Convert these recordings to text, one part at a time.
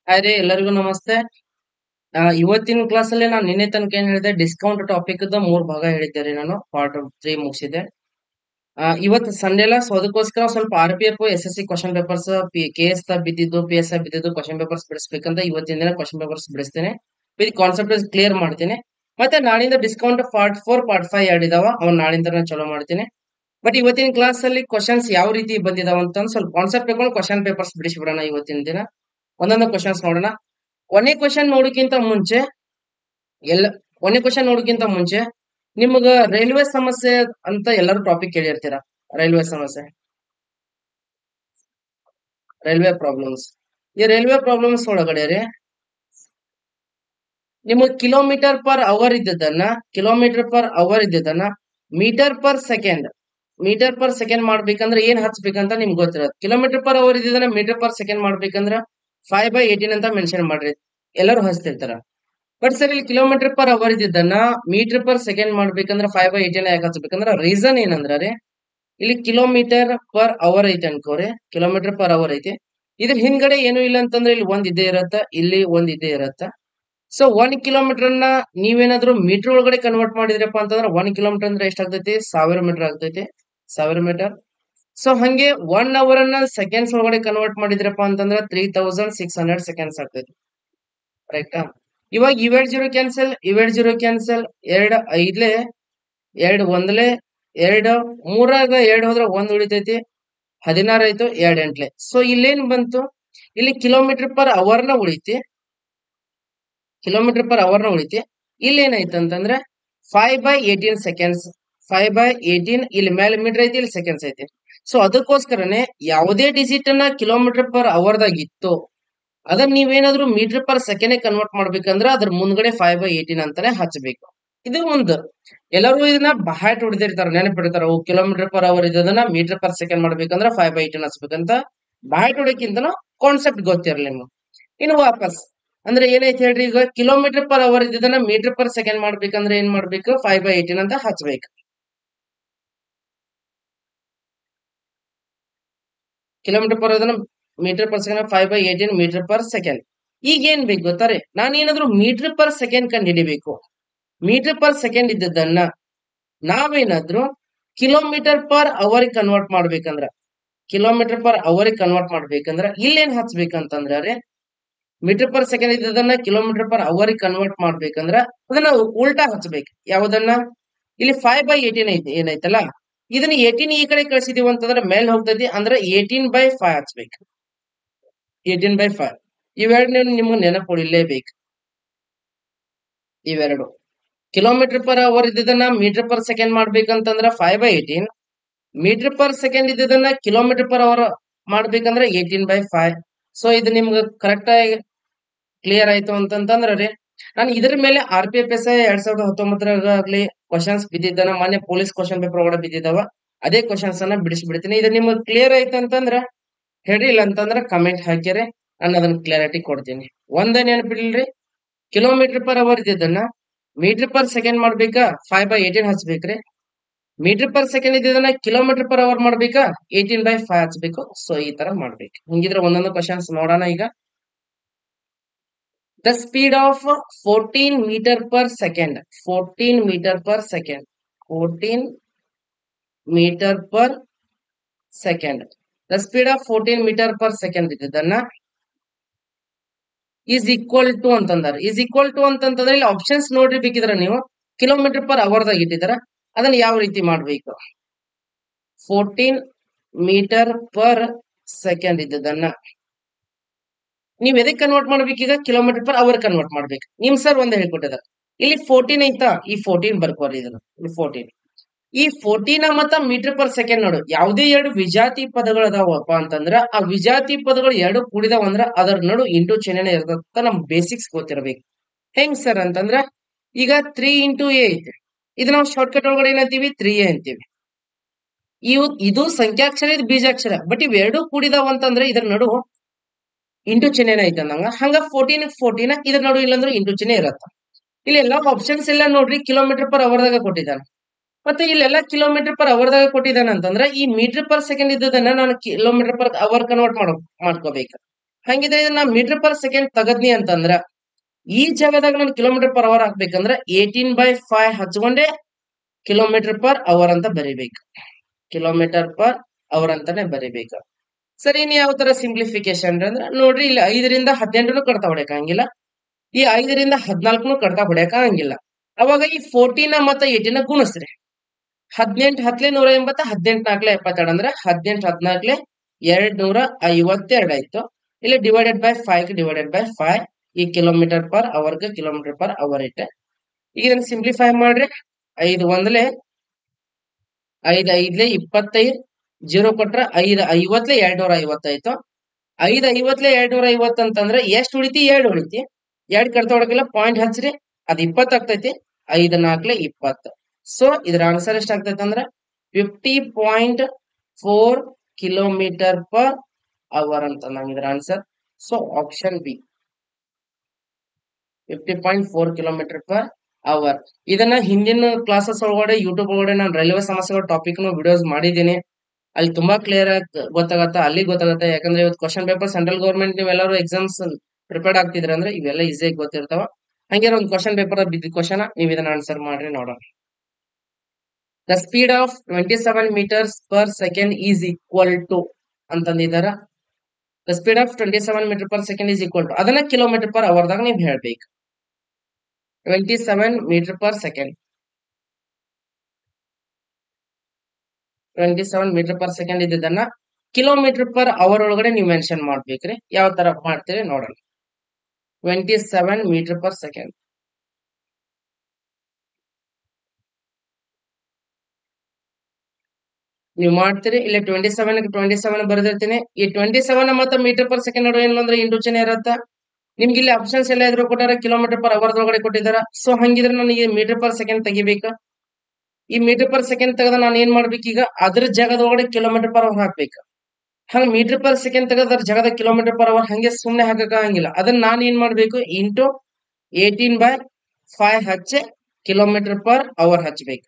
Hi ರೀ ಎಲ್ಲರಿಗೂ ನಮಸ್ತೆ. ಇವತ್ತಿನ ಕ್ಲಾಸ್ ಅಲ್ಲಿ ನಾನು ನಿನ್ನೆ ತನಕ ಏನ್ ಹೇಳಿದೆ, ಡಿಸ್ಕೌಂಟ್ ಟಾಪಿಕ್ ಮೂರ್ ಭಾಗ ಹೇಳಿದ್ದೆ ರೀ. ನಾನು ಪಾರ್ಟ್ 3 ಮುಗಿಸಿದೆ. ಇವತ್ತು ಸಂಡೇ ಅಲ್ಲ, ಸೊ ಅದಕ್ಕೋಸ್ಕರ ಸ್ವಲ್ಪ RPF SSC question papers, KS ಬಿದ್ದಿದ್ದು, PSI ಬಿದ್ದಿದ್ದು ಕ್ವಶನ್ ಪೇಪರ್ಸ್ ಬಿಡಿಸ್ಬೇಕಂತ ಇವತ್ತಿನ ದಿನ ಕ್ವಶನ್ ಪೇಪರ್ಸ್ ಬಿಡಿಸ್ತೇನೆ. ವಿತ್ ಕಾನ್ಸೆಪ್ಟ್ ಕ್ಲಿಯರ್ ಮಾಡ್ತೀನಿ. ಮತ್ತೆ ನಾಳಿಂದ ಡಿಸ್ಕೌಂಟ್ ಪಾರ್ಟ್ 4 ಪಾರ್ಟ್ 5 ಎರಡು ಇದಾವ, ಅವ್ನ ನಾಳಿಂದ ಚಲೋ ಮಾಡ್ತೀನಿ. ಬಟ್ ಇವತ್ತಿನ ಕ್ಲಾಸ್ ಅಲ್ಲಿ ಕ್ವಶನ್ಸ್ ಯಾವ ರೀತಿ ಬಂದಿದಾವ ಅಂತ ಸ್ವಲ್ಪ ಕಾನ್ಸೆಪ್ಟ್ ತಗೊಂಡು ಕ್ವಶನ್ ಪೇಪರ್ಸ್ ಬಿಡಿಸ್ಬಿಡೋಣ ಇವತ್ತಿನ ದಿನ. ಒಂದೊಂದು ಕ್ವಶನ್ಸ್ ನೋಡೋಣ. ಕೊನೆ ಕ್ವಶನ್ ನೋಡಕ್ಕಿಂತ ಮುಂಚೆ ಎಲ್ಲ ಕೊನೆ ಕ್ವಶನ್ ನೋಡಕ್ಕಿಂತ ಮುಂಚೆ ನಿಮ್ಗ ರೈಲ್ವೆ ಸಮಸ್ಯೆ ಅಂತ ಎಲ್ಲರೂ ಟಾಪಿಕ್ ಕೇಳಿರ್ತೀರ. ರೈಲ್ವೆ ಸಮಸ್ಯೆ, ರೈಲ್ವೆ ಪ್ರಾಬ್ಲಮ್ಸ್. ಈ ರೈಲ್ವೆ ಪ್ರಾಬ್ಲಮ್ಸ್ ಒಳಗಡೆ ರೀ, ನಿಮಗೆ ಕಿಲೋಮೀಟರ್ ಪರ್ ಅವರ್ ಇದ್ದದನ್ನ ಮೀಟರ್ ಪರ್ ಸೆಕೆಂಡ್ ಮಾಡ್ಬೇಕಂದ್ರೆ ಏನ್ ಹಚ್ಬೇಕಂತ ನಿಮ್ಗೆ ಗೊತ್ತಿರೋದು. ಕಿಲೋಮೀಟರ್ ಪರ್ ಅವರ್ ಇದ್ದದನ್ನ ಮೀಟರ್ ಪರ್ ಸೆಕೆಂಡ್ ಮಾಡ್ಬೇಕಂದ್ರ 5/18 ಅಂತ ಮೆನ್ಷನ್ ಮಾಡ್ರಿ. ಎಲ್ಲರೂ ಹಚ್ತಿರ್ತಾರ. ಬಟ್ ಸರ್, ಇಲ್ಲಿ ಕಿಲೋಮೀಟರ್ ಪರ್ ಅವರ್ ಇದ್ದದನ್ನ ಮೀಟರ್ ಪರ್ ಸೆಕೆಂಡ್ ಮಾಡ್ಬೇಕಂದ್ರ 5/18 ಯಾಕೆ ಹಚ್ಬೇಕಂದ್ರ ರೀಸನ್ ಏನಂದ್ರ ರೀ, ಇಲ್ಲಿ ಕಿಲೋಮೀಟರ್ ಪರ್ ಅವರ್ ಐತೆ ಅನ್ಕೋರಿ. ಕಿಲೋಮೀಟರ್ ಪರ್ ಅವರ್ ಐತಿ. ಇದ್ರ ಹಿಂದ್ಗಡೆ ಏನು ಇಲ್ಲ ಅಂತಂದ್ರೆ ಇಲ್ಲಿ ಒಂದ್ ಇದ್ದೇ ಇರತ್ತ, ಇಲ್ಲಿ ಒಂದ್ ಇದ್ದೇ ಇರತ್ತ. ಸೊ 1 ಕಿಲೋಮೀಟರ್ ನ ನೀವೇನಾದ್ರೂ ಮೀಟರ್ ಒಳಗಡೆ ಕನ್ವರ್ಟ್ ಮಾಡಿದ್ರಪ್ಪ ಅಂತಂದ್ರೆ 1 ಕಿಲೋಮೀಟರ್ ಅಂದ್ರೆ ಎಷ್ಟಾಗ್ತೈತಿ? 1000 ಮೀಟರ್ ಆಗ್ತೈತಿ. 1000 ಮೀಟರ್. ಸೊ ಹಂಗೆ 1 ಅವರ್ ಅನ್ನ ಸೆಕೆಂಡ್ಸ್ ಒಳಗಡೆ ಕನ್ವರ್ಟ್ ಮಾಡಿದ್ರಪ್ಪ ಅಂತಂದ್ರೆ 3600 ಸೆಕೆಂಡ್ಸ್ ಆಗ್ತೈತಿ. ಕರೆಕ್ಟಾ? ಇವಾಗ ಇವೆರಡ್ ಜೀರೋ ಕ್ಯಾನ್ಸಲ್. ಎರಡ್ ಐದ್ಲೆ, ಎರಡ್ ಒಂದ್ಲೆ, ಎರಡ್ ಮೂರಾಗ ಎರಡ್ ಹೋದ್ರ ಒಂದ್ ಉಳಿತೈತಿ. 16 ಆಯ್ತು, ಎರಡ್ ಎಂಟ್ಲೆ. ಸೊ ಇಲ್ಲೇನ್ ಬಂತು? ಇಲ್ಲಿ ಕಿಲೋಮೀಟರ್ ಪರ್ ಅವರ್ ನ ಉಳಿತಿ. ಇಲ್ಲಿ ಏನಾಯ್ತು ಅಂತಂದ್ರೆ 5/18 ಸೆಕೆಂಡ್ಸ್. 5/18 ಇಲ್ಲಿ ಮೇಲೆ ಮೀಟರ್ ಐತಿ, ಇಲ್ಲಿ ಸೆಕೆಂಡ್ಸ್ ಐತಿ. ಸೊ ಅದಕ್ಕೋಸ್ಕರನೇ ಯಾವುದೇ ಡಿಜಿಟ್ ಅನ್ನ ಕಿಲೋಮೀಟರ್ ಪರ್ ಅವರ್ ಇತ್ತು ಅದನ್ನ ನೀವೇನಾದ್ರೂ ಮೀಟರ್ ಪರ್ ಸೆಕೆಂಡ್ ಕನ್ವರ್ಟ್ ಮಾಡ್ಬೇಕಂದ್ರ ಅದ್ರ ಮುಂದ್ಗಡೆ 5/18 ಅಂತಾನೆ ಹಚ್ಬೇಕು. ಇದು ಒಂದು ಎಲ್ಲರೂ ಇದನ್ನ ಬಹಾಟ್ ಹೊಡೆದಿರ್ತಾರ, ನೆನಪಿಡ್ತಾರ. ಕಿಲೋಮೀಟರ್ ಪರ್ ಅವರ್ ಇದ್ದದನ್ನ ಮೀಟರ್ ಪರ್ ಸೆಕೆಂಡ್ ಮಾಡ್ಬೇಕಂದ್ರ 5/18 ಹಚ್ಬೇಕಂತ ಬಹಾಟ್ ಹೊಡೆಕ್ಕಿಂತನೂ ಕಾನ್ಸೆಪ್ಟ್ ಗೊತ್ತಿರಲಿ ನಿಮ್ಗೆ. ಇನ್ನು ವಾಪಸ್ ಅಂದ್ರೆ ಏನೈತಿ ಹೇಳ್ರಿ, ಈಗ ಕಿಲೋಮೀಟರ್ ಪರ್ ಅವರ್ ಇದ್ದದನ್ನ ಮೀಟರ್ ಪರ್ ಸೆಕೆಂಡ್ ಮಾಡ್ಬೇಕಂದ್ರೆ ಏನ್ ಮಾಡ್ಬೇಕು? 5/18 ಅಂತ ಹಚ್ಬೇಕು. Kilometre per metre per second 5/18 metre per second. ಈಗ ಏನ್ ಬೇಕು ಗೊತ್ತಾರೆ, ನಾನೇನಾದ್ರೂ ಮೀಟರ್ ಪರ್ ಸೆಕೆಂಡ್ ಕಂಡು ಹಿಡಿಬೇಕು. ಮೀಟರ್ ಪರ್ ಸೆಕೆಂಡ್ ಇದ್ದದನ್ನ ನಾವೇನಾದ್ರೂ ಕಿಲೋಮೀಟರ್ ಪರ್ ಅವರ್ ಕನ್ವರ್ಟ್ ಮಾಡ್ಬೇಕಂದ್ರ ಇಲ್ಲೇನ್ ಹಚ್ಬೇಕಂತಂದ್ರ ರೀ, ಮೀಟರ್ ಪರ್ ಸೆಕೆಂಡ್ ಇದ್ದದನ್ನ ಕಿಲೋಮೀಟರ್ ಪರ್ ಅವರ್ ಕನ್ವರ್ಟ್ ಮಾಡ್ಬೇಕಂದ್ರ ಅದನ್ನ ಉಲ್ಟಾ ಹಚ್ಬೇಕು. ಯಾವ್ದನ್ನ? ಇಲ್ಲಿ 5/18 ಐತಿ ಏನೈತಲ್ಲ, ಇದನ್ನ 18 ಈ ಕಡೆ ಕಳ್ಸಿದೀವಿ ಅಂತಂದ್ರೆ ಮೇಲ್ ಹೋಗ್ತೈತಿ. ಅಂದ್ರೆ 18/5 ಹಚ್ಬೇಕು. 18/5 ಇವೆರಡು ನಿಮ್ಗೆ ನೆನಪು ಉಳಿಲೇಬೇಕು. ಇವೆರಡು ಕಿಲೋಮೀಟರ್ ಪರ್ ಅವರ್ ಇದ್ದದನ್ನ ಮೀಟರ್ ಪರ್ ಸೆಕೆಂಡ್ ಮಾಡ್ಬೇಕಂತಂದ್ರ 5/18. ಮೀಟರ್ ಪರ್ ಸೆಕೆಂಡ್ ಇದ್ದದನ್ನ ಕಿಲೋಮೀಟರ್ ಪರ್ ಅವರ್ ಮಾಡ್ಬೇಕಂದ್ರ 18/5. ಸೊ ಇದು ನಿಮ್ಗೆ ಕರೆಕ್ಟ್ ಆಗಿ ಕ್ಲಿಯರ್ ಆಯ್ತು ಅಂತಂದ್ರ ರೀ, ನಾನು ಇದ್ರ ಮೇಲೆ RPFSI 2019 ಕ್ವಶನ್ಸ್ ಬಿದ್ದಿದ್ದಾನ, ಮೊನ್ನೆ ಪೊಲೀಸ್ ಕ್ವಶನ್ ಪೇಪರ್ ಒಳಗಡೆ ಬಿದ್ದಿದ್ದಾವ. ಅದೇ ಕ್ವಶನ್ಸ್ ಅನ್ನ ಬಿಡಿಸ್ಬಿಡ್ತೀನಿ. ಇದು ನಿಮ್ಗೆ ಕ್ಲಿಯರ್ ಆಯ್ತು ಅಂತಂದ್ರ ಹೇಳ್ರಿ, ಇಲ್ಲ ಅಂತಂದ್ರ ಕಮೆಂಟ್ ಹಾಕಿರಿ, ನಾನು ಅದನ್ನ ಕ್ಲಾರಿಟಿ ಕೊಡ್ತೀನಿ. ಒಂದೇ ನೆನಪಿಡ್ರಿ, ಕಿಲೋಮೀಟರ್ ಪರ್ ಅವರ್ ಇದ್ದದನ್ನ ಮೀಟರ್ ಪರ್ ಸೆಕೆಂಡ್ ಮಾಡ್ಬೇಕಾ 5/18 ಹಚ್ಬೇಕ್ರಿ. ಮೀಟರ್ ಪರ್ ಸೆಕೆಂಡ್ ಇದ್ದದನ್ನ ಕಿಲೋಮೀಟರ್ ಪರ್ ಅವರ್ ಮಾಡ್ಬೇಕಾ 18/5 ಹಚ್ಬೇಕು. ಸೊ ಈ ತರ ಮಾಡ್ಬೇಕು. ಹಿಂಗಿದ್ರೆ ಒಂದೊಂದು ಕ್ವಶನ್ಸ್ ನೋಡೋಣ ಈಗ. The speed of 14 meter per second. 14 meter per second. 14 meter per second. The speed of 14 meter per second ಇದ್ದದನ್ನ is equal to ಅಂತಂದಾರ. is equal to ಅಂತಂದ್ರೆ ಇಲ್ಲಿ ಆಪ್ಷನ್ಸ್ ನೋಡ್ರಿ ಬೇಕಿದ್ರ ನೀವು. ಕಿಲೋಮೀಟರ್ ಪರ್ ದಾಗ ಇಟ್ಟಿದಾರ, ಅದನ್ನ ಯಾವ ರೀತಿ ಮಾಡ್ಬೇಕು? 14 ಮೀಟರ್ ಪರ್ ಸೆಕೆಂಡ್ ಇದ್ದದನ್ನ ನೀವ್ ಎದಕ್ ಕನ್ವರ್ಟ್ ಮಾಡ್ಬೇಕೀಗ? ಕಿಲೋಮೀಟರ್ ಪರ್ ಅವರ್ ಕನ್ವರ್ಟ್ ಮಾಡ್ಬೇಕು. ನಿಮ್ ಸರ್ ಒಂದೇ ಹೇಳ್ಕೊಟ್ಟಿದಾರೆ. ಇಲ್ಲಿ 14 ಐತಾ, ಈ 14 ಬರ್ಕೋರಿ. ಇದನ್ನ 14 ಈ 14 ಮತ್ತ ಮೀಟರ್ ಪರ್ ಸೆಕೆಂಡ್ ನೋಡು, ಯಾವುದೇ ಎರಡು ವಿಜಾತಿ ಪದಗಳು ಅದಾವಪ್ಪ ಅಂತಂದ್ರ ಆ ವಿಜಾತಿ ಪದಗಳು ಎರಡು ಕೂಡಿದಾವ ಅಂದ್ರ ಅದರ ನಡು ಇಂಟು ಚಿಹ್ನೆ ಇರ್ತದ. ನಮ್ ಬೇಸಿಕ್ಸ್ ಗೊತ್ತಿರಬೇಕು. ಹೆಂಗ್ ಸರ್ ಅಂತಂದ್ರ, ಈಗ 3 × a ಐತಿ. ಇದು ನಾವು ಶಾರ್ಟ್ಕಟ್ ಒಳಗಡೆ ಏನಂತೀವಿ? 3a ಅಂತೀವಿ. ಇದು ಸಂಖ್ಯಾಕ್ಷರ, ಇದು ಬೀಜಾಕ್ಷರ. ಬಟ್ ಇವೆರಡು ಕೂಡಿದಾವ ಅಂತಂದ್ರೆ ಇದ್ರ ನಡು ಇಂಟು ಚಿಹ್ನೆ ಐತೆ ಅಂದಂಗ. ಹಂಗ 14 ಇದ್ರ ನಡು ಇಲ್ಲಂದ್ರೆ ಇಂಟು ಚಿಹ್ನೆ ಇರತ್ತ. ಇಲ್ಲಿ ಎಲ್ಲಾ ಆಪ್ಷನ್ಸ್ ಎಲ್ಲ ನೋಡ್ರಿ ಕಿಲೋಮೀಟರ್ ಪರ್ ಅವರ್ ದಾಗ ಕೊಟ್ಟಿದ್ದಾನೆ. ಮತ್ತೆ ಇಲ್ಲೆಲ್ಲ ಕಿಲೋಮೀಟರ್ ಪರ್ ಅವರ್ ದಾಗ ಕೊಟ್ಟಿದ್ದಾನೆ ಅಂತಂದ್ರೆ ಈ ಮೀಟರ್ ಪರ್ ಸೆಕೆಂಡ್ ಇದ್ದದನ್ನ ನಾನು ಕಿಲೋಮೀಟರ್ ಪರ್ ಅವರ್ ಕನ್ವರ್ಟ್ ಮಾಡ್ಕೋಬೇಕು. ಹಂಗಿದ್ರೆ ಇದನ್ನ ಮೀಟರ್ ಪರ್ ಸೆಕೆಂಡ್ ತಗದ್ನಿ ಅಂತಂದ್ರ ಈ ಜಾಗದಾಗ ನಾನು ಕಿಲೋಮೀಟರ್ ಪರ್ ಅವರ್ ಹಾಕ್ಬೇಕಂದ್ರ 18/5 ಹಚ್ಕೊಂಡೆ ಕಿಲೋಮೀಟರ್ ಪರ್ ಅವರ್ ಅಂತ ಬರಿಬೇಕು. ಕಿಲೋಮೀಟರ್ ಪರ್ ಅವರ್ ಅಂತಾನೆ ಬರಿಬೇಕು. ಸರಿ, ಇನ್ ಯಾವ ತರ ಸಿಂಪ್ಲಿಫಿಕೇಶನ್ ಅಂದ್ರೆ ನೋಡ್ರಿ, ಇಲ್ಲಿ 5ರಿಂದ 18 ಕಡ್ತಾ ಹೊಡ್ಯಾಕ ಹಂಗಿಲ್ಲ, ಈ 5ರಿಂದ 14 ಕಡ್ತಾ ಹೊಡ್ಯಾಕ ಹಂಗಿಲ್ಲ. ಅವಾಗ ಈ 14 ಮತ್ತ 18 ಗುಣಿಸ್ರಿ. 18 ಹತ್ಲೆ 180, 18 ನಾಲ್ಕಲೆ 72 ಅಂದ್ರೆ 18 14 252 ಆಯ್ತು. ಇಲ್ಲಿ ಡಿವೈಡೆಡ್ ಬೈ 5 ಈ ಕಿಲೋಮೀಟರ್ ಪರ್ ಅವರ್ಗೆ ಕಿಲೋಮೀಟರ್ ಪರ್ ಅವರ್ ಇಟ್ಟೆ. ಈಗ ಇದನ್ನ ಸಿಂಪ್ಲಿಫೈ ಮಾಡ್ರಿ. 5 ಒಂದ್ಲೆ 5 5ಲೆ 25, 0 ಕೊಟ್ರ 5 50ಲೆ 250 ಆಯ್ತು. 5 50ಲೆ 250 ಅಂತಂದ್ರೆ ಎಷ್ಟು ಉಳಿತಿ? 2 ಉಳಿತಿ. 2 ಕಡ್ತಾ ಹೊಡಕಿಲ್ಲ, ಪಾಯಿಂಟ್ ಹಚ್ಚ್ರಿ, ಅದ್ 20 ಆಗ್ತೈತಿ. 5 4ಲೆ 20. ಸೊ ಇದ್ರ ಆನ್ಸರ್ ಎಷ್ಟ್ ಆಗ್ತೈತೆ ಅಂದ್ರೆ 50.4 ಕಿಲೋಮೀಟರ್ ಪರ್ ಅವರ್ ಅಂತ ನಂಗೆ ಇದ್ರ answer. So option B 50.4 kilometre per hour. ಇದನ್ನ ಹಿಂದಿನ ಕ್ಲಾಸಸ್ ಒಳಗಡೆ ಯೂಟ್ಯೂಬ್ ಒಳಗಡೆ ನಾನು ರೈಲ್ವೆ ಸಮಸ್ಯೆಗಳ ಟಾಪಿಕ್ ವಿಡಿಯೋಸ್ ಮಾಡಿದ್ದೀನಿ. ಅಲ್ಲಿ ತುಂಬಾ ಕ್ಲಿಯರ್ ಆಗಿ ಗೊತ್ತಾಗತ್ತೆ, ಅಲ್ಲಿ ಗೊತ್ತಾಗತ್ತೆ. ಯಾಕಂದ್ರೆ ಇವತ್ತು ಕ್ವಶನ್ ಪೇಪರ್ ಸೆಂಟ್ರಲ್ ಗೌರ್ಮೆಂಟ್ ನೀವೆಲ್ಲರೂ ಎಕ್ಸಾಮ್ಸ್ ಪ್ರಿಪೇರ್ಡ್ ಆಗ್ತಿದ್ರ ಅಂದ್ರೆ ಇವೆಲ್ಲ ಈಸಿಯಾಗಿ ಗೊತ್ತಿರ್ತಾವ. ಹಂಗೆ ಒಂದು ಕ್ವಶನ್ ಪೇಪರ್ ಬಿದ್ದ ಕ್ವಶನ್ ನೀವು ಇದನ್ನ ಆನ್ಸರ್ ಮಾಡ್ರಿ ನೋಡೋಣ. The speed of 27 meters per second is equal to ಅಂತಂದಿದಾರ. The speed of 27 meter per second is equal to ಅದನ್ನ ಕಿಲೋಮೀಟರ್ ಪರ್ ಅವರ್ದಾಗ ನೀವು ಹೇಳ್ಬೇಕು. 27 meter per second 27 meter per second ಇದನ್ನ ಕಿಲೋಮೀಟರ್ ಪರ್ ಅವರ್ ಒಳಗಡೆ ನೀವು ಮೆನ್ಷನ್ ಮಾಡ್ಬೇಕ್ರಿ. ಯಾವ ತರ ಮಾಡ್ತೀರಿ ನೋಡೋಣ. 27 meter per second ನೀವು ಮಾಡ್ತೀರಿ. ಇಲ್ಲಿ 27 ಬರೆದಿರ್ತೀನಿ. ಈ 27 ಮತ್ತೆ ಮೀಟರ್ ಪರ್ ಸೆಕೆಂಡ್ ನಡುವೆ ಏನಂದ್ರೆ ಇಂಟು ಚಿಹ್ನೆ ಇರತ್ತ. ನಿಮ್ಗೆ ಇಲ್ಲಿ ಆಪ್ಷನ್ಸ್ ಎಲ್ಲ ಇದ್ರು ಕೊಟ್ಟಾರ, ಕಿಲೋಮೀಟರ್ ಪರ್ ಅವರ್ ಒಳಗಡೆ ಕೊಟ್ಟಿದಾರ. ಸೊ ಹಂಗಿದ್ರೆ ನನಗೆ ಮೀಟರ್ ಪರ್ ಸೆಕೆಂಡ್ ತೆಗಿಬೇಕಾ? ಈ ಮೀಟರ್ ಪರ್ ಸೆಕೆಂಡ್ ತೆಗೆದ ನಾನು ಏನ್ ಮಾಡ್ಬೇಕು? ಈಗ ಅದ್ರ ಜಾಗದೊಳಗಡೆ ಕಿಲೋಮೀಟರ್ ಪರ್ ಅವರ್ ಹಾಕ್ಬೇಕು. ಹಂಗ ಮೀಟರ್ ಪರ್ ಸೆಕೆಂಡ್ ತೆಗೆದ ಅದ್ರ ಜಾಗದ ಕಿಲೋಮೀಟರ್ ಪರ್ ಅವರ್ ಹಂಗೆ ಸುಮ್ನೆ ಹಾಕಕ ಹಂಗಿಲ್ಲ. ಅದನ್ನ ನಾನು ಏನ್ ಮಾಡ್ಬೇಕು? ಇಂಟು 18/5 ಹಚ್ಚೆ ಕಿಲೋಮೀಟರ್ ಪರ್ ಅವರ್ ಹಚ್ಬೇಕು.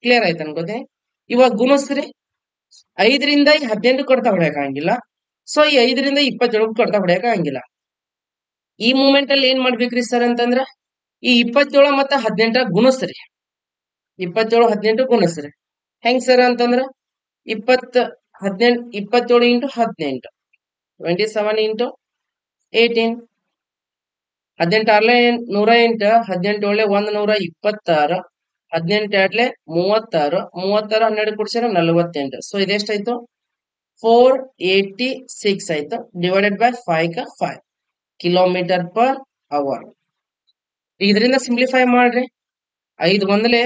ಕ್ಲಿಯರ್ ಆಯ್ತು ಅನ್ಕೋತೀನಿ. ಇವಾಗ ಗುಣಿಸ್ರಿ. 5ರಿಂದ 18 ಕಡ್ತಾ ಹೊಡ್ಯಾಕ ಹಂಗಿಲ್ಲ. ಸೊ ಈ 5ರಿಂದ 27 ಕಡ್ತಾ ಹೊಡ್ಯಾಕ ಹಂಗಿಲ್ಲ. ಈ ಮೂಮೆಂಟ್ ಅಲ್ಲಿ ಏನ್ ಮಾಡ್ಬೇಕ್ರಿ ಸರ್ ಅಂತಂದ್ರ ಈ 27 ಮತ್ತ 18 ಗುಣಿಸ್ರಿ. 27 18 ಗುಣಿಸ್ರಿ. ಹೆಂಗ್ ಸರ್ ಅಂತಂದ್ರ 20 18 27 ಇಂಟು 18 27 ಇಂಟು 18 18 ಆರ್ಲೆ 108, 18 ಒಳ್ಳೆ 126, 18 ಎರಡ್ಲೆ 36, 36 12 ಕೂಡಿಸಿದ್ರೆ 48. ಸೊ ಇದೆಷ್ಟಾಯ್ತು? 486 ಆಯ್ತು. Divided by 5 kilometre per hour. ಇದರಿಂದ ಸಿಂಪ್ಲಿಫೈ ಮಾಡ್ರಿ. 5 ಒಂದ್ಲೆ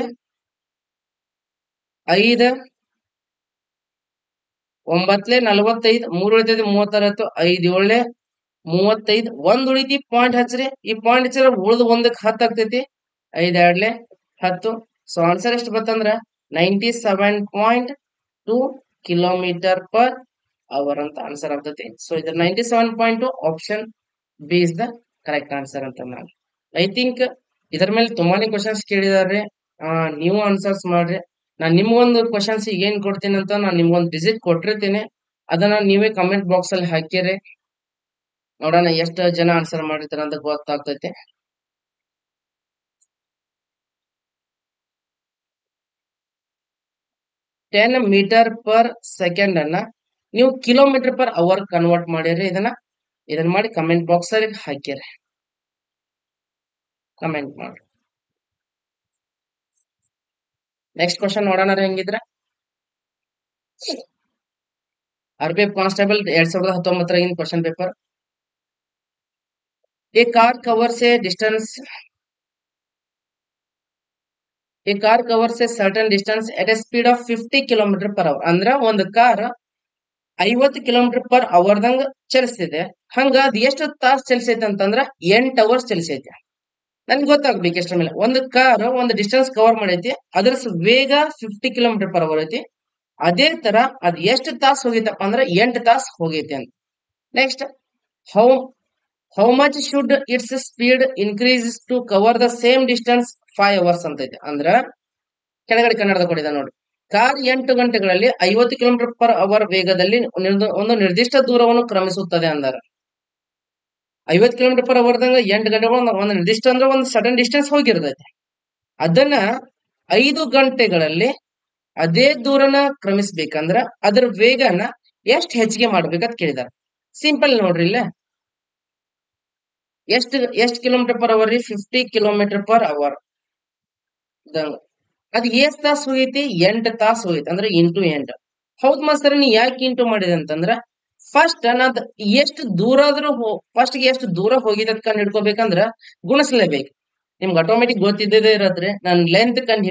5 9ಲೆ 45, 3 ಉಳಿತೈತಿ 36, 5 7ಲೆ 35, 1 ಉಳಿತಿ, ಪಾಯಿಂಟ್ ಹಚ್ಚ್ರಿ. ಈ ಪಾಯಿಂಟ್ ಹಚ್ಚಿದ್ರೆ ಉಳಿದು 1ಕ್ಕೆ 10 ಆಗ್ತೈತಿ. 5 ಎರಡ್ಲೆ 10. ಸೊ ಆನ್ಸರ್ ಎಷ್ಟು ಬರ್ತಂದ್ರ 97.2 ಕಿಲೋಮೀಟರ್ ಪರ್ ಅವರ್ ಅಂತ ಆನ್ಸರ್ ಆಗ್ತೈತಿ. ಸೊ ಇದ್ರ 97.2 option B is the correct answer ಅಂತ ನಾನು ಐ ಥಿಂಕ್. ಇದರ ಮೇಲೆ ತುಂಬಾನೇ ಕ್ವಶನ್ಸ್ ಕೇಳಿದಾರೆ. ನೀವು ಆನ್ಸರ್ಸ್ ಮಾಡ್ರಿ. ನಾನು ನಿಮ್ಗೊಂದು ಕ್ವಶನ್ಸ್ ಏನ್ ಕೊಡ್ತೀನಿ ಅಂತ ನಾನು ನಿಮ್ಗೊಂದು ವಿಸಿಟ್ ಕೊಟ್ಟಿರ್ತೀನಿ. ಅದನ್ನ ನೀವೇ ಕಮೆಂಟ್ ಬಾಕ್ಸ್ ಅಲ್ಲಿ ಹಾಕಿರಿ. ನೋಡೋಣ ಎಷ್ಟು ಜನ ಆನ್ಸರ್ ಮಾಡಿರ್ತಾರ ಅಂತ ಗೊತ್ತಾಗ್ತೈತೆ. ಟೆನ್ ಮೀಟರ್ ಪರ್ ಸೆಕೆಂಡ್ ಅನ್ನ ನೀವು ಕಿಲೋಮೀಟರ್ ಪರ್ ಅವರ್ ಕನ್ವರ್ಟ್ ಮಾಡಿರಿ. ಇದನ್ನ ಮಾಡಿ ಕಮೆಂಟ್ ಬಾಕ್ಸ್ ಅಲ್ಲಿ ಹಾಕಿರಿ. ಕಮೆಂಟ್ ಮಾಡಿ. ನೆಕ್ಸ್ಟ್ ಕ್ವಶನ್ ನೋಡೋಣ ಹೆಂಗಿದ್ರೆ. RPF constable 2019 question paper. A car covers a certain distance at a speed of 50 km per hour. ಅಂದ್ರ ಒಂದು ಕಾರ್ 50 km per hour ದಂಗ ಚಲಿಸ್ತಿದೆ. ಹಂಗ ಅದ್ ಎಷ್ಟು ತಾಸು ಚಲಿಸೈತೆ ಅಂತಂದ್ರ 8 hours ಚಲಿಸೈತೆ. ನನ್ಗೆ ಗೊತ್ತಾಗ್ಬೇಕು ಎಷ್ಟರ ಮೇಲೆ. ಒಂದು ಕಾರ್ ಒಂದು ಡಿಸ್ಟೆನ್ಸ್ ಕವರ್ ಮಾಡೈತಿ, ಅದ್ರ ವೇಗ 50 km per hour ಐತಿ. ಅದೇ ತರ ಅದ್ ಎಷ್ಟು ತಾಸು ಹೋಗೈತಪ್ಪ ಅಂದ್ರ 8 ತಾಸು ಹೋಗೈತಿ ಅಂತ. Next, how much should its speed increase to cover the same distance 5 hours ಅಂತ ಐತಿ. ಅಂದ್ರ ಕೆಳಗಡೆ ಕನ್ನಡದ ಕೊಡಿದ ನೋಡಿ. ಕಾರ್ 8 ಗಂಟೆಗಳಲ್ಲಿ 50 km per hour ವೇಗದಲ್ಲಿ ಒಂದು ನಿರ್ದಿಷ್ಟ ದೂರವನ್ನು ಕ್ರಮಿಸುತ್ತದೆ ಅಂದಾರ. 50 km/h 8 ಗಂಟೆಗಳು ಒಂದು ನಿರ್ದಿಷ್ಟ ಅಂದ್ರೆ ಒಂದು ಸಡನ್ ಡಿಸ್ಟೆನ್ಸ್ ಹೋಗಿರ್ತೈತೆ. ಅದನ್ನ 5 ಗಂಟೆಗಳಲ್ಲಿ ಅದೇ ದೂರನ ಕ್ರಮಿಸ್ಬೇಕಂದ್ರ ಅದ್ರ ವೇಗನ ಎಷ್ಟು ಹೆಚ್ಚಿಗೆ ಮಾಡ್ಬೇಕಂತ ಕೇಳಿದಾರೆ. ಸಿಂಪಲ್ ನೋಡ್ರಿ, ಇಲ್ಲ ಎಷ್ಟು ಎಷ್ಟು km/h ರೀ? 50 km/h. ಅದ್ ಎಷ್ಟ್ ತಾಸ್ ಹೋಗೈತಿ? 8 ತಾಸ್ ಹೋಗೈತಿ. ಅಂದ್ರೆ ಇಂಟು 8. ಹೌದ್ ಮಾಸ್ತರ, ನೀ ಯಾಕೆ ಇಂಟು ಮಾಡಿದೆ ಅಂತಂದ್ರ ಫಸ್ಟ್ ನಾದ್ ಎಷ್ಟು ದೂರ ಆದ್ರೂ ಫಸ್ಟ್ ಎಷ್ಟು ದೂರ ಹೋಗಿದೆ ಅಂತ ಕಂಡು ಹಿಡ್ಕೋಬೇಕಂದ್ರ ಗುಣಿಸ್ಲೇಬೇಕು. ನಿಮ್ಗೆ ಆಟೋಮೆಟಿಕ್ ಗೊತ್ತಿದ್ದೇ ಇರತ್ರಿ. ನಾನು ಲೆಂತ್ ಕಂಡು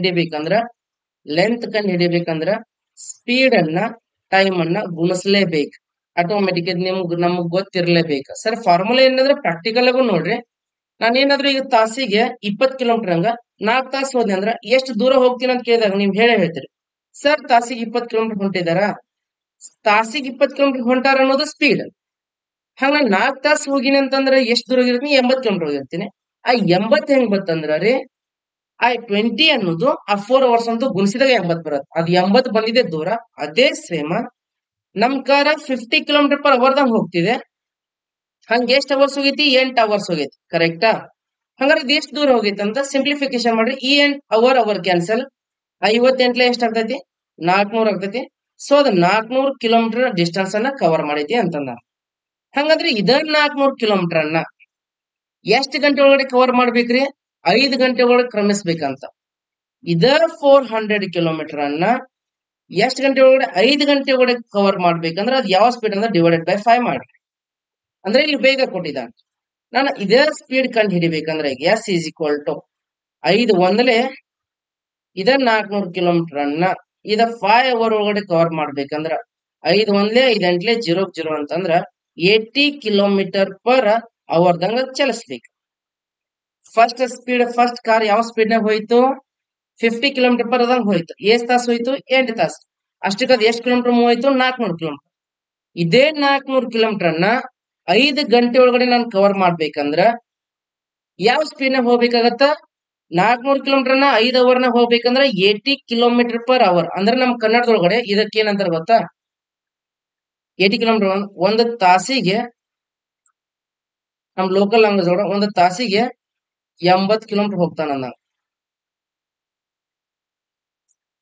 ಹಿಡಿಬೇಕಂದ್ರ ಸ್ಪೀಡ್ ಅನ್ನ ಟೈಮ್ ಅನ್ನ ಗುಣಿಸ್ಲೇಬೇಕು. ಆಟೋಮೆಟಿಕ್ ನಮಗ್ ಗೊತ್ತಿರ್ಲೇಬೇಕು. ಸರ್ ಫಾರ್ಮುಲಾ ಏನಂದ್ರೆ ಪ್ರಾಕ್ಟಿಕಲ್ ಆಗು ನೋಡ್ರಿ. ನಾನೇನಾದ್ರೂ ಈಗ ತಾಸಿಗೆ 20 ಕಿಲೋಮೀಟರ್ ಹಂಗ 4 ತಾಸು ಹೋದೆ ಅಂದ್ರ ಎಷ್ಟು ದೂರ ಹೋಗ್ತೀನಿ ಅಂತ ಕೇಳಿದಾಗ ನೀವ್ ಹೇಳೇ ಹೇಳ್ತೀರಿ, ಸರ್ ತಾಸಿಗೆ 20 ಕಿಲೋಮೀಟರ್ ಹೊಂಟಿದಾರ. ತಾಸಿಗೆ 20 ಕಿಲೋಮೀಟರ್ ಹೊಂಟಾರ ಅನ್ನೋದು ಸ್ಪೀಡ್. ಹಂಗ 4 ತಾಸು ಹೋಗಿನಿ ಅಂತಂದ್ರೆ ಎಷ್ಟು ದೂರ ಹೋಗಿರ್ತೀನಿ? 80 ಕಿಲೋಮೀಟರ್ ಹೋಗಿರ್ತೀನಿ. ಆ 80 ಹೆಂಗ್ ಬತ್ತಂದ್ರ ರೀ, ಆ 20 ಅನ್ನೋದು ಆ 4 ಅವರ್ಸ್ ಅಂತೂ ಗುಣಿಸಿದಾಗ 80 ಬರುತ್ತೆ. ಅದು 80 ಬಂದಿದೆ ದೂರ. ಅದೇ ಸೇಮ್ ನಮ್ ಕಾರ 50 km/h ಹೋಗ್ತಿದೆ. ಹಂಗ ಎಷ್ಟ್ ಅವರ್ಸ್ ಹೋಗೈತಿ? 8 ಅವರ್ಸ್ ಹೋಗೈತಿ. ಕರೆಕ್ಟಾ? ಹಂಗಾರೆ ಇದು ಎಷ್ಟು ದೂರ ಹೋಗೈತಿ ಅಂತ ಸಿಂಪ್ಲಿಫಿಕೇಶನ್ ಮಾಡ್ರಿ. ಈ ಅವರ್ ಕ್ಯಾನ್ಸಲ್. 58 ಎಷ್ಟ್ ಆಗ್ತೈತಿ? 400 ಆಗ್ತೈತಿ. ಸೊ ಅದ್ 400 ಕಿಲೋಮೀಟರ್ ಡಿಸ್ಟೆನ್ಸ್ ಅನ್ನ ಕವರ್ ಮಾಡೈತಿ ಅಂತಂದ. ಹಂಗಂದ್ರೆ ಇದ 400 ಕಿಲೋಮೀಟರ್ ಅನ್ನ ಎಷ್ಟ್ ಗಂಟೆ ಒಳಗಡೆ ಕವರ್ ಮಾಡ್ಬೇಕ್ರಿ? 5 ಗಂಟೆ ಒಳಗೆ ಕ್ರಮಿಸ್ಬೇಕಂತ. ಇದ 400 ಕಿಲೋಮೀಟರ್ ಅನ್ನ ಎಷ್ಟ್ ಗಂಟೆ ಒಳಗಡೆ? 5 ಗಂಟೆ ಒಳಗಡೆ ಕವರ್ ಮಾಡ್ಬೇಕಂದ್ರೆ ಅದ್ ಯಾವ ಸ್ಪೀಡ್ ಅಂದ್ರೆ ಡಿವೈಡೆಡ್ ಬೈ 5 ಮಾಡ್ರಿ. ಅಂದ್ರೆ ಇಲ್ಲಿ ಬೇಗ ಕೊಟ್ಟಿದ್ದಾನೆ. ನಾನು ಇದೇ ಸ್ಪೀಡ್ ಕಂಡು ಹಿಡಿಬೇಕಂದ್ರೆ ಎಸ್ ಈಸ್ ಈಕ್ವಲ್ ಟು 5 ಒಂದಲೇ ಇದ 400 ಕಿಲೋಮೀಟರ್ ಅನ್ನ ಇದ 5 ಅವರ್ ಒಳಗಡೆ ಕವರ್ ಮಾಡ್ಬೇಕಂದ್ರ 5 ಒಂದ್ಲೆ 5 ಎಂಟ್ಲೆ 0 ಅಂತಂದ್ರ 80 km/h ದಂಗ ಚಲಿಸ್ಬೇಕು. ಫಸ್ಟ್ ಕಾರ್ ಯಾವ ಸ್ಪೀಡ್ ನಾಗ ಹೋಯ್ತು? 50 km/h ಹೋಯ್ತು. ಎಷ್ಟ್ ತಾಸು ಹೋಯ್ತು? 8 ತಾಸು. ಅಷ್ಟಕ್ಕೆ ಅದು ಎಷ್ಟು ಕಿಲೋಮೀಟರ್ ಮೂವ್ ಆಯ್ತು? 400 ಕಿಲೋಮೀಟರ್. ಇದೇ 400 ಕಿಲೋಮೀಟರ್ ಅನ್ನ 5 ಗಂಟೆ ಒಳಗಡೆ ನಾನು ಕವರ್ ಮಾಡ್ಬೇಕಂದ್ರ ಯಾವ ಸ್ಪೀಡ್ ನಾಗ ಹೋಗ್ಬೇಕಾಗತ್ತ? 400 ಕಿಲೋಮೀಟರ್ ನ 5 ಅವರ್ ನಾಗ ಹೋಗ್ಬೇಕಂದ್ರ 80 km/h. ಅಂದ್ರೆ ನಮ್ ಕನ್ನಡದೊಳಗಡೆ ಇದಕ್ಕೆ ಏನಂತಾರ ಗೊತ್ತಾ? 80 ಕಿಲೋಮೀಟರ್ ಒಂದು ತಾಸಿಗೆ, ನಮ್ ಲೋಕಲ್ ಲ್ಯಾಂಗ್ವೇಜ್ ಒಳಗ ಒಂದು ತಾಸಿಗೆ 80 ಕಿಲೋಮೀಟರ್ ಹೋಗ್ತಾನ.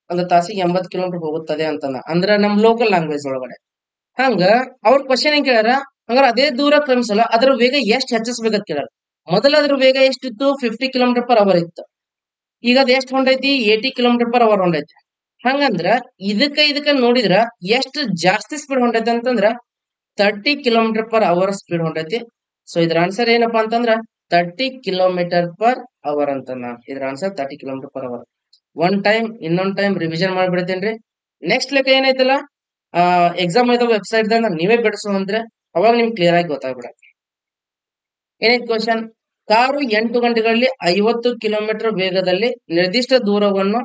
ಒಂದು ತಾಸಿಗೆ 80 ಕಿಲೋಮೀಟರ್ ಹೋಗುತ್ತದೆ ಅಂತಂದ. ಅಂದ್ರ ನಮ್ ಲೋಕಲ್ ಲ್ಯಾಂಗ್ವೇಜ್ ಒಳಗಡೆ. ಹಂಗ ಅವ್ರ ಕ್ವಶನ್ ಏನ್ ಕೇಳ್ಯಾರ? ಹಂಗಾರ ಅದೇ ದೂರ ಕ್ರಮಿಸಲ್ಲ ಅದ್ರ ವೇಗ ಎಷ್ಟ್ ಹೆಚ್ಚಿಸ್ಬೇಕಂತ ಕೇಳ್ಯಾರ. ಮೊದಲ ಅದ್ರ ವೇಗ ಎಷ್ಟಿತ್ತು? 50 km/h ಇತ್ತು. ಈಗ ಅದ್ ಎಷ್ಟ್ ಹೊಂಟೈತಿ? 80 km/h ಹೊಂಟೈತಿ. ಹಂಗಂದ್ರ ಇದಕ್ಕ ನೋಡಿದ್ರ ಎಷ್ಟು ಜಾಸ್ತಿ ಸ್ಪೀಡ್ ಹೊಂಟೈತಿ ಅಂತಂದ್ರ 30 km/h ಸ್ಪೀಡ್ ಹೊಂಟೈತಿ. ಸೊ ಇದ್ರ ಆನ್ಸರ್ ಏನಪ್ಪಾ ಅಂತಂದ್ರ 30 km/h ಅಂತಂದ. ಇದ್ರ ಆನ್ಸರ್ 30 km/h. ಇನ್ನೊಂದ್ ಟೈಮ್ ರಿವಿಷನ್ ಮಾಡ್ಬಿಡ್ತೇನ್ರಿ. ನೆಕ್ಸ್ಟ್ ಲೆಕ್ಕ ಏನೈತಲ್ಲ, ಎಕ್ಸಾಮ್ ಐದ ವೆಬ್ಸೈಟ್ ದಾಗ ನೀವೇ ಬಿಡಿಸು ಅಂದ್ರೆ ಅವಾಗ ನಿಮ್ಗೆ ಕ್ಲಿಯರ್ ಆಗಿ ಗೊತ್ತಾಗ್ಬಿಡತ್ತೆ. ಏನೈತಿ ಕ್ವಶನ್? ಕಾರು 8 ಗಂಟೆಗಳಲ್ಲಿ 50 ಕಿಲೋಮೀಟರ್ ವೇಗದಲ್ಲಿ ನಿರ್ದಿಷ್ಟ ದೂರವನ್ನು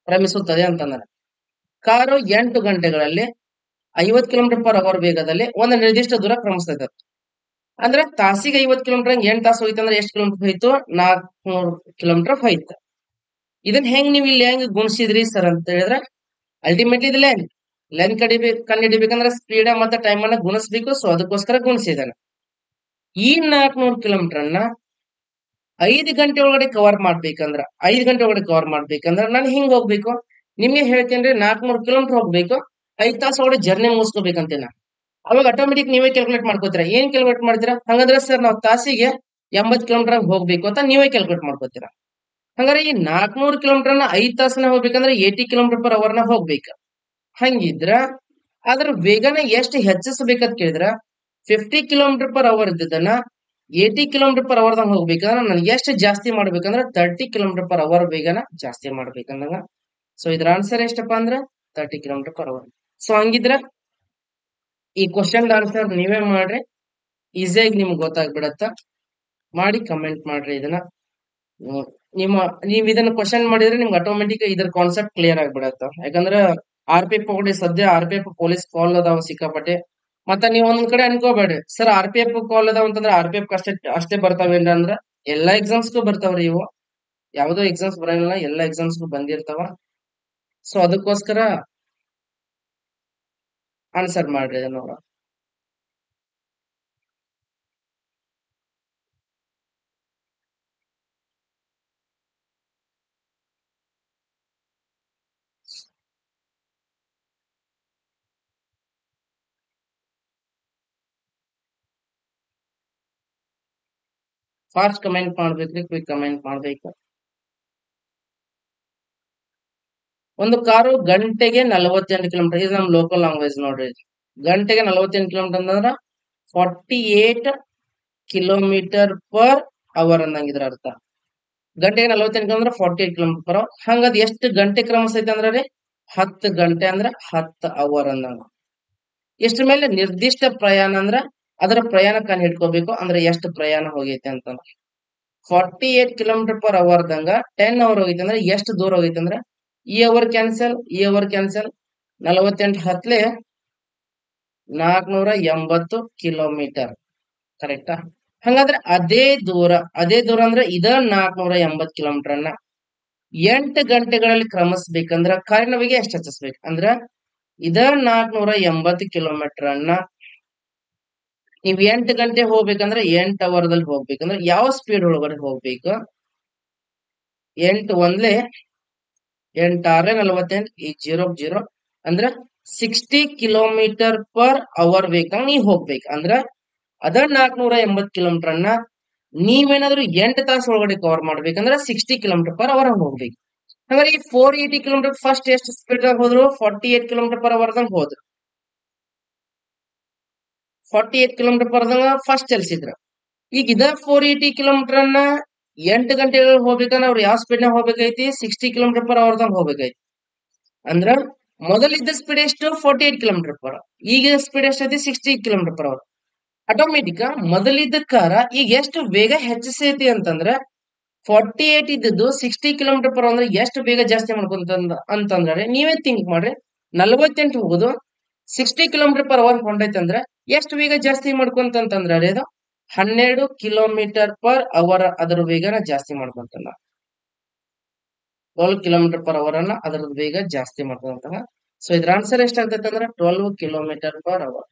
ಕ್ರಮಿಸುತ್ತದೆ ಅಂತಂದ್ರೆ, ಕಾರು 8 ಗಂಟೆಗಳಲ್ಲಿ 50 km/h ವೇಗದಲ್ಲಿ ಒಂದು ನಿರ್ದಿಷ್ಟ ದೂರ ಕ್ರಮಿಸ್ತೈತೆ. ಅಂದ್ರೆ ತಾಸಿಗೆ 50 ಕಿಲೋಮೀಟರ್ 8 ತಾಸು ಹೋಯ್ತು ಅಂದ್ರೆ ಎಷ್ಟು ಕಿಲೋಮೀಟರ್ ಹೋಯ್ತು? 400 ಕಿಲೋಮೀಟರ್ ಹೋಯ್ತು. ಇದನ್ನ ನೀವು ಇಲ್ಲಿ ಹೆಂಗ್ ಗುಣಿಸಿದ್ರಿ ಸರ್ ಅಂತ ಹೇಳಿದ್ರೆ, ಅಲ್ಟಿಮೇಟ್ಲಿ ಇದು ಲೆಂತ್ ಕಂಡಿಡಿಬೇಕಂದ್ರೆ ಸ್ಪೀಡ್ ಮತ್ತೆ ಟೈಮ್ ಅನ್ನ ಗುಣಿಸ್ಬೇಕು. ಸೊ ಅದಕ್ಕೋಸ್ಕರ ಗುಣಿಸಿದಾನೆ. ಈ 400 ಕಿಲೋಮೀಟರ್ ಅನ್ನ 5 ಗಂಟೆ ಒಳಗಡೆ ಕವರ್ ಮಾಡ್ಬೇಕಂದ್ರ ನಾನು ಹಿಂಗ್ ಹೋಗ್ಬೇಕು. ನಿಮ್ಗೆ ಹೇಳ್ತೇನ್ರಿ, 400 ಕಿಲೋಮೀಟರ್ ಹೋಗ್ಬೇಕು, 5 ತಾಸು ಒಳಗಡೆ ಜರ್ನಿ ಮುಗಿಸ್ಕೋಬೇಕಂತೇನ. ಅವಾಗ ಆಟೋಮೆಟಿಕ್ ನೀವೇ ಕ್ಯಾಲ್ಕುಲೇಟ್ ಮಾಡ್ಕೋತೀರಾ. ಏನ್ ಕ್ಯಾಲ್ಕುಲೇಟ್ ಮಾಡ್ತೀರಾ? ಹಂಗಂದ್ರೆ ಸರ್ ನಾವು ತಾಸಿಗೆ 80 ಕಿಲೋಮೀಟರ್ ಹೋಗ್ಬೇಕು ಅಂತ ನೀವೇ ಕ್ಯಾಲ್ಕುಲೇಟ್ ಮಾಡ್ಕೋತೀರಾ. ಹಂಗಾರೆ ಈ 400 ಕಿಲೋಮೀಟರ್ ನ 5 ತಾಸನ ಹೋಗ್ಬೇಕಂದ್ರೆ 80 km/h ನ ಹೋಗ್ಬೇಕ. ಹಂಗಿದ್ರ ಅದ್ರ ವೇಗನ ಎಷ್ಟು ಹೆಚ್ಚಿಸಬೇಕಂತ ಕೇಳಿದ್ರ 50 km/h ಇದ್ದದನ್ನ 80 km/h ದಂಗ ಹೋಗ್ಬೇಕಂದ್ರ ನಾನು ಎಷ್ಟು ಜಾಸ್ತಿ ಮಾಡ್ಬೇಕಂದ್ರ 30 km/h ವೇಗನ ಜಾಸ್ತಿ ಮಾಡ್ಬೇಕಂದಂಗ. ಸೊ ಇದ್ರ ಆನ್ಸರ್ ಎಷ್ಟಪ್ಪಾ ಅಂದ್ರ 30 km/h. ಸೊ ಹಂಗಿದ್ರ ಈ ಕ್ವಶನ್ ಆನ್ಸರ್ ನೀವೇ ಮಾಡ್ರಿ, ಈಸಿಯಾಗಿ ನಿಮ್ಗೆ ಗೊತ್ತಾಗ್ಬಿಡತ್ತ. ಮಾಡಿ ಕಮೆಂಟ್ ಮಾಡ್ರಿ ಇದನ್ನ. ನೀವ್ ಇದನ್ನ ಕ್ವಶನ್ ಮಾಡಿದ್ರೆ ನಿಮ್ಗೆ ಆಟೋಮೆಟಿಕ್ ಇದ್ರ ಕಾನ್ಸೆಪ್ಟ್ ಕ್ಲಿಯರ್ ಆಗ್ಬಿಡತ್ತ. ಯಾಕಂದ್ರ RPF ಸದ್ಯ RPF ಪೊಲೀಸ್ ಕಾಲ್ ಅದಾವ ಸಿಕ್ಕಾಪಟ್ಟೆ. ಮತ್ತ ನೀವ್ ಒಂದ್ ಕಡೆ ಅನ್ಕೋಬೇಡ್ರಿ, ಸರ್ RPF ಕಾಲ್ ಅದಾವ ಅಂತಂದ್ರ RPF ಅಷ್ಟೇ ಬರ್ತಾವೇನ್ರಿ ಅಂದ್ರ ಎಲ್ಲಾ ಎಕ್ಸಾಮ್ಸ್ಗೂ ಬರ್ತಾವ್ರಿ ಇವು. ಯಾವ್ದೋ ಎಕ್ಸಾಮ್ಸ್ ಬರಂಗಿಲ್ಲ, ಎಲ್ಲಾ ಎಕ್ಸಾಮ್ಸ್ಗೂ ಬಂದಿರ್ತಾವ. ಸೊ ಅದಕ್ಕೋಸ್ಕರ ಆನ್ಸರ್ ಮಾಡ್ರಿ ಇದನ್ನ. ಫಾಸ್ಟ್ ಕಮೆಂಟ್ ಮಾಡ್ಬೇಕ್ರಿ, ಕ್ವಿಕ್ ಕಮೆಂಟ್ ಮಾಡ್ಬೇಕು. ಒಂದು ಕಾರು ಗಂಟೆಗೆ 48 ಕಿಲೋಮೀಟರ್, ಇದು ನಮ್ ಲೋಕಲ್ ಲ್ಯಾಂಗ್ವೇಜ್ ನೋಡ್ರಿ. ಗಂಟೆಗೆ 48 ಕಿಲೋಮೀಟರ್ ಅಂತಂದ್ರ 48 ಕಿಲೋಮೀಟರ್ ಪರ್ ಅವರ್ ಅನ್ನಂಗಿದ್ರ ಅರ್ಥ. ಗಂಟೆಗೆ 48 ಕಿಲೋಮೀಟರ್ 48 ಕಿಲೋಮೀಟರ್ ಪರ್ ಅವರ್. ಹಂಗದ್ ಎಷ್ಟು ಗಂಟೆ ಕ್ರಮಿಸೈತೆ ಅಂದ್ರ ರೀ 10 ಗಂಟೆ ಅಂದ್ರ 10 ಅವರ್ ಅಂದಂಗ. ಇಷ್ಟ್ರ ಮೇಲೆ ನಿರ್ದಿಷ್ಟ ಪ್ರಯಾಣ ಅಂದ್ರ ಅದರ ಪ್ರಯಾಣ ಕಂಡು ಹಿಡ್ಕೋಬೇಕು, ಅಂದ್ರೆ ಎಷ್ಟು ಪ್ರಯಾಣ ಹೋಗೈತೆ ಅಂತ. 48 ಕಿಲೋಮೀಟರ್ ಪರ್ ಅವರ್ ದಂಗ 10 ಅವರ್ ಹೋಗೈತೆ ಅಂದ್ರೆ ಎಷ್ಟು ದೂರ ಹೋಗೈತೆ ಅಂದ್ರೆ ಈ ಅವರ್ ಕ್ಯಾನ್ಸಲ್, ಈ ಅವರ್ ಕ್ಯಾನ್ಸಲ್, 48 ಹತ್ಲೆ 480 ಕಿಲೋಮೀಟರ್. ಕರೆಕ್ಟಾ? ಹಂಗಾದ್ರೆ ಅದೇ ದೂರ ಅಂದ್ರೆ ಇದ 480 ಕಿಲೋಮೀಟರ್ ಅನ್ನ 8 ಗಂಟೆಗಳಲ್ಲಿ ಕ್ರಮಿಸ್ಬೇಕಂದ್ರ ಕಾರಿನವಿಗೆ ಎಷ್ಟು ಹಚ್ಚಿಸ್ಬೇಕು ಅಂದ್ರ ಇದ 480 ಕಿಲೋಮೀಟರ್ ಅನ್ನ ನೀವ್ 8 ಗಂಟೆ ಹೋಗ್ಬೇಕಂದ್ರೆ 8 ಅವರ್ದಲ್ಲಿ ಹೋಗ್ಬೇಕಂದ್ರೆ ಯಾವ ಸ್ಪೀಡ್ ಒಳಗಡೆ ಹೋಗ್ಬೇಕು? 8 ಒಂದ್ಲೆ 8 6 48 ಈ 0 ಅಂದ್ರ 60 ಕಿಲೋಮೀಟರ್ ಪರ್ ಅವರ್ ಬೇಕಂಗ್ ನೀವ್ ಹೋಗ್ಬೇಕು. ಅಂದ್ರ ಅದ 480 ಕಿಲೋಮೀಟರ್ ಅನ್ನ ನೀವೇನಾದ್ರೂ 8 ತಾಸು ಒಳಗಡೆ ಕವರ್ ಮಾಡ್ಬೇಕಂದ್ರ 60 ಕಿಲೋಮೀಟರ್ ಪರ್ ಅವರ್ ಹೋಗ್ಬೇಕು. ಹಂಗಾರೆ ಈ 480 ಕಿಲೋಮೀಟರ್ ಫಸ್ಟ್ ಎಷ್ಟು ಸ್ಪೀಡ್ ದಾಗ ಹೋದ್ರು? 48 ಕಿಲೋಮೀಟರ್ ಪರ್ ಅವರ್ ದಂಗ ಹೋದ್ರು. 48 ಕಿಲೋಮೀಟರ್ ಪರ್ ದಂಗ ಫಸ್ಟ್ ಚಲಿಸಿದ್ರು. ಈಗ ಇದ 480 ಕಿಲೋಮೀಟರ್ ಅನ್ನ 8 ಗಂಟೆಗಳಲ್ಲಿ ಹೋಗ್ಬೇಕಂದ್ರ ಅವ್ರು ಯಾವ ಸ್ಪೀಡ್ ನಾಗ ಹೋಗ್ಬೇಕೈತಿ? 60 ಕಿಲೋಮೀಟರ್ ಪರ್ ಅವರ್ ದಂಗ ಹೋಗ್ಬೇಕೈತಿ. ಅಂದ್ರ ಮೊದಲಿದ್ದ ಸ್ಪೀಡ್ ಎಷ್ಟು? 48 ಕಿಲೋಮೀಟರ್ ಪರ್ ಅವರ್. ಈಗ ಸ್ಪೀಡ್ ಎಷ್ಟೈತಿ? 60 ಕಿಲೋಮೀಟರ್ ಪರ್ ಅವರ್. ಆಟೋಮೆಟಿಕ್ ಮೊದಲಿದ್ದ ಕಾರ ಈಗ ಎಷ್ಟು ಬೇಗ ಹೆಚ್ಚಿಸೈತಿ ಅಂತಂದ್ರ 48 ಇದ್ದದ್ದು 60 ಕಿಲೋಮೀಟರ್ ಪರ್ ಅಂದ್ರೆ ಎಷ್ಟು ಬೇಗ ಜಾಸ್ತಿ ಅಂತಂದ್ರೆ ನೀವೇ ಥಿಂಕ್ ಮಾಡ್ರಿ. 48 ಹೋಗುದು 60 ಕಿಲೋಮೀಟರ್ ಪರ್ ಅವರ್ ಹೊಂಟೈತೆ ಅಂದ್ರೆ ಎಷ್ಟು ಬೇಗ ಜಾಸ್ತಿ ಮಾಡ್ಕೊಂತಂದ್ರ ಅದು 12 ಕಿಲೋಮೀಟರ್ ಪರ್ ಅವರ್ ಅದರ ವೇಗನ ಜಾಸ್ತಿ ಮಾಡ್ಕೊಂತಲ್ಲ. 12 ಕಿಲೋಮೀಟರ್ ಪರ್ ಅವರ್ ಅನ್ನ ಅದರ ವೇಗ ಜಾಸ್ತಿ ಮಾಡ್ಕೊಂತ. ಸೊ ಇದ್ರ ಆನ್ಸರ್ ಎಷ್ಟಾಗ್ತೈತೆ ಅಂದ್ರೆ 12 kilometre per hour.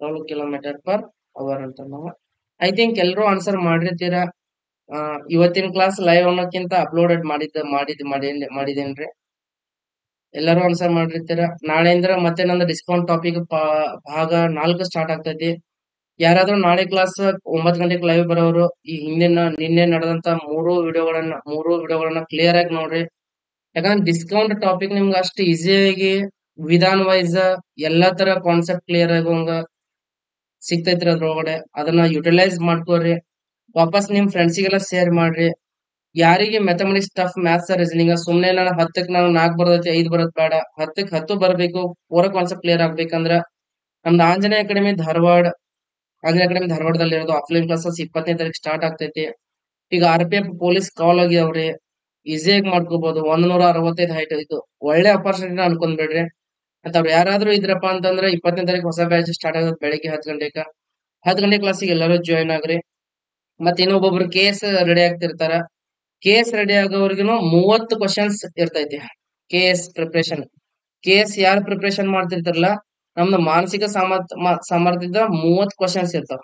12 kilometre per hour ಅಂತ ನಾವು ಐ ಥಿಂಕ್ ಎಲ್ಲರೂ ಆನ್ಸರ್ ಮಾಡಿರ್ತೀರಾ. ಇವತ್ತಿನ ಕ್ಲಾಸ್ ಲೈವ್ ಅನ್ನೋಕ್ಕಿಂತ ಅಪ್ಲೋಡೆಡ್ ಮಾಡಿದೇನ್ರಿ. ಎಲ್ಲರೂ ಆನ್ಸರ್ ಮಾಡಿರ್ತೀರ. ನಾಳೆಯಿಂದ ಮತ್ತೆ ನಂದು ಡಿಸ್ಕೌಂಟ್ ಟಾಪಿಕ್ ಭಾಗ 4 ಸ್ಟಾರ್ಟ್ ಆಗ್ತೈತಿ. ಯಾರಾದ್ರೂ ನಾಳೆ ಕ್ಲಾಸ್ 9 ಗಂಟೆಗೆ ಲೈವ್ ಬರೋರು ಈ ನಿನ್ನೆ ನಡೆದಂತ ಮೂರು ವಿಡಿಯೋಗಳನ್ನ ಕ್ಲಿಯರ್ ಆಗಿ ನೋಡ್ರಿ. ಯಾಕಂದ್ರೆ ಡಿಸ್ಕೌಂಟ್ ಟಾಪಿಕ್ ನಿಮ್ಗೆ ಅಷ್ಟು ಈಸಿಯಾಗಿ ವಿಧಾನ ವೈಸ್ ಎಲ್ಲಾ ತರ ಕಾನ್ಸೆಪ್ಟ್ ಕ್ಲಿಯರ್ ಆಗೋಂಗ ಸಿಗ್ತೈತ್ರಿ ಅದ್ರೊಳಗಡೆ. ಅದನ್ನ ಯುಟಿಲೈಸ್ ಮಾಡ್ಕೋರಿ. ವಾಪಸ್ ನಿಮ್ ಫ್ರೆಂಡ್ಸಿಗೆಲ್ಲ ಶೇರ್ ಮಾಡ್ರಿ. ಯಾರಿಗೆ ಮ್ಯಾಥಮೆಟಿಕ್ಸ್ ಟಫ್ ಮ್ಯಾಥ್ಸ್ ರೀಸನಿಂಗ್ ಸುಮ್ನೆ ನಾನು 10ಕ್ಕೆ ನಾನು 4 ಬರೋದೈತಿ 5 ಬರೋದ್ ಬೇಡ, 10ಕ್ಕೆ 10 ಬರಬೇಕು. ಪೂರ ಕಾನ್ಸೆಪ್ಟ್ ಕ್ಲಿಯರ್ ಆಗ್ಬೇಕಂದ್ರ ನಮ್ದು ಆಂಜನೇಯ ಅಕಾಡೆಮಿ ಧಾರವಾಡದಲ್ಲಿ ಇರೋದು ಆಫ್ಲೈನ್ ಕ್ಲಾಸಸ್ 20ನೇ ತಾರೀಕು ಸ್ಟಾರ್ಟ್ ಆಗ್ತೈತಿ. ಈಗ RPF ಪೊಲೀಸ್ ಕಾಲ್ ಆಗ್ಯಾವ್ರಿ. ಈಸಿಯಾಗಿ ಮಾಡ್ಕೋಬಹುದು. 165 ಹೈಟ್ ಇದು ಒಳ್ಳೆ ಅಪರ್ಚುನಿಟಿ ಅನ್ಕೊಂಡ್ಬಿಡ್ರಿ. ಅಂತ ಅವ್ರು ಯಾರಾದ್ರೂ ಇದ್ರಪ್ಪ ಅಂತಂದ್ರೆ 20ನೇ ತಾರೀಕು ಹೊಸ ಬ್ಯಾಚ್ ಸ್ಟಾರ್ಟ್ ಆಗೋದು ಬೆಳಿಗ್ಗೆ 10 ಗಂಟೆಗೆ. 10 ಗಂಟೆ ಕ್ಲಾಸಿಗೆ ಎಲ್ಲರೂ ಜಾಯ್ನ್ ಆಗ್ರಿ. ಮತ್ತೆ ಇನ್ನೊಬ್ಬೊಬ್ರು KS ರೆಡಿ ಆಗ್ತಿರ್ತಾರ. KS ರೆಡಿ ಆಗೋವರ್ಗುನು 30 ಕ್ವಶನ್ಸ್ ಇರ್ತೈತಿ. KS preparation. KS ಯಾರು ಪ್ರಿಪರೇಷನ್ ಮಾಡ್ತಿರ್ತಾರಲ್ಲ ನಮ್ದು ಮಾನಸಿಕ ಸಾಮರ್ಥ್ಯದ 30 ಕ್ವಶನ್ಸ್ ಇರ್ತಾವ.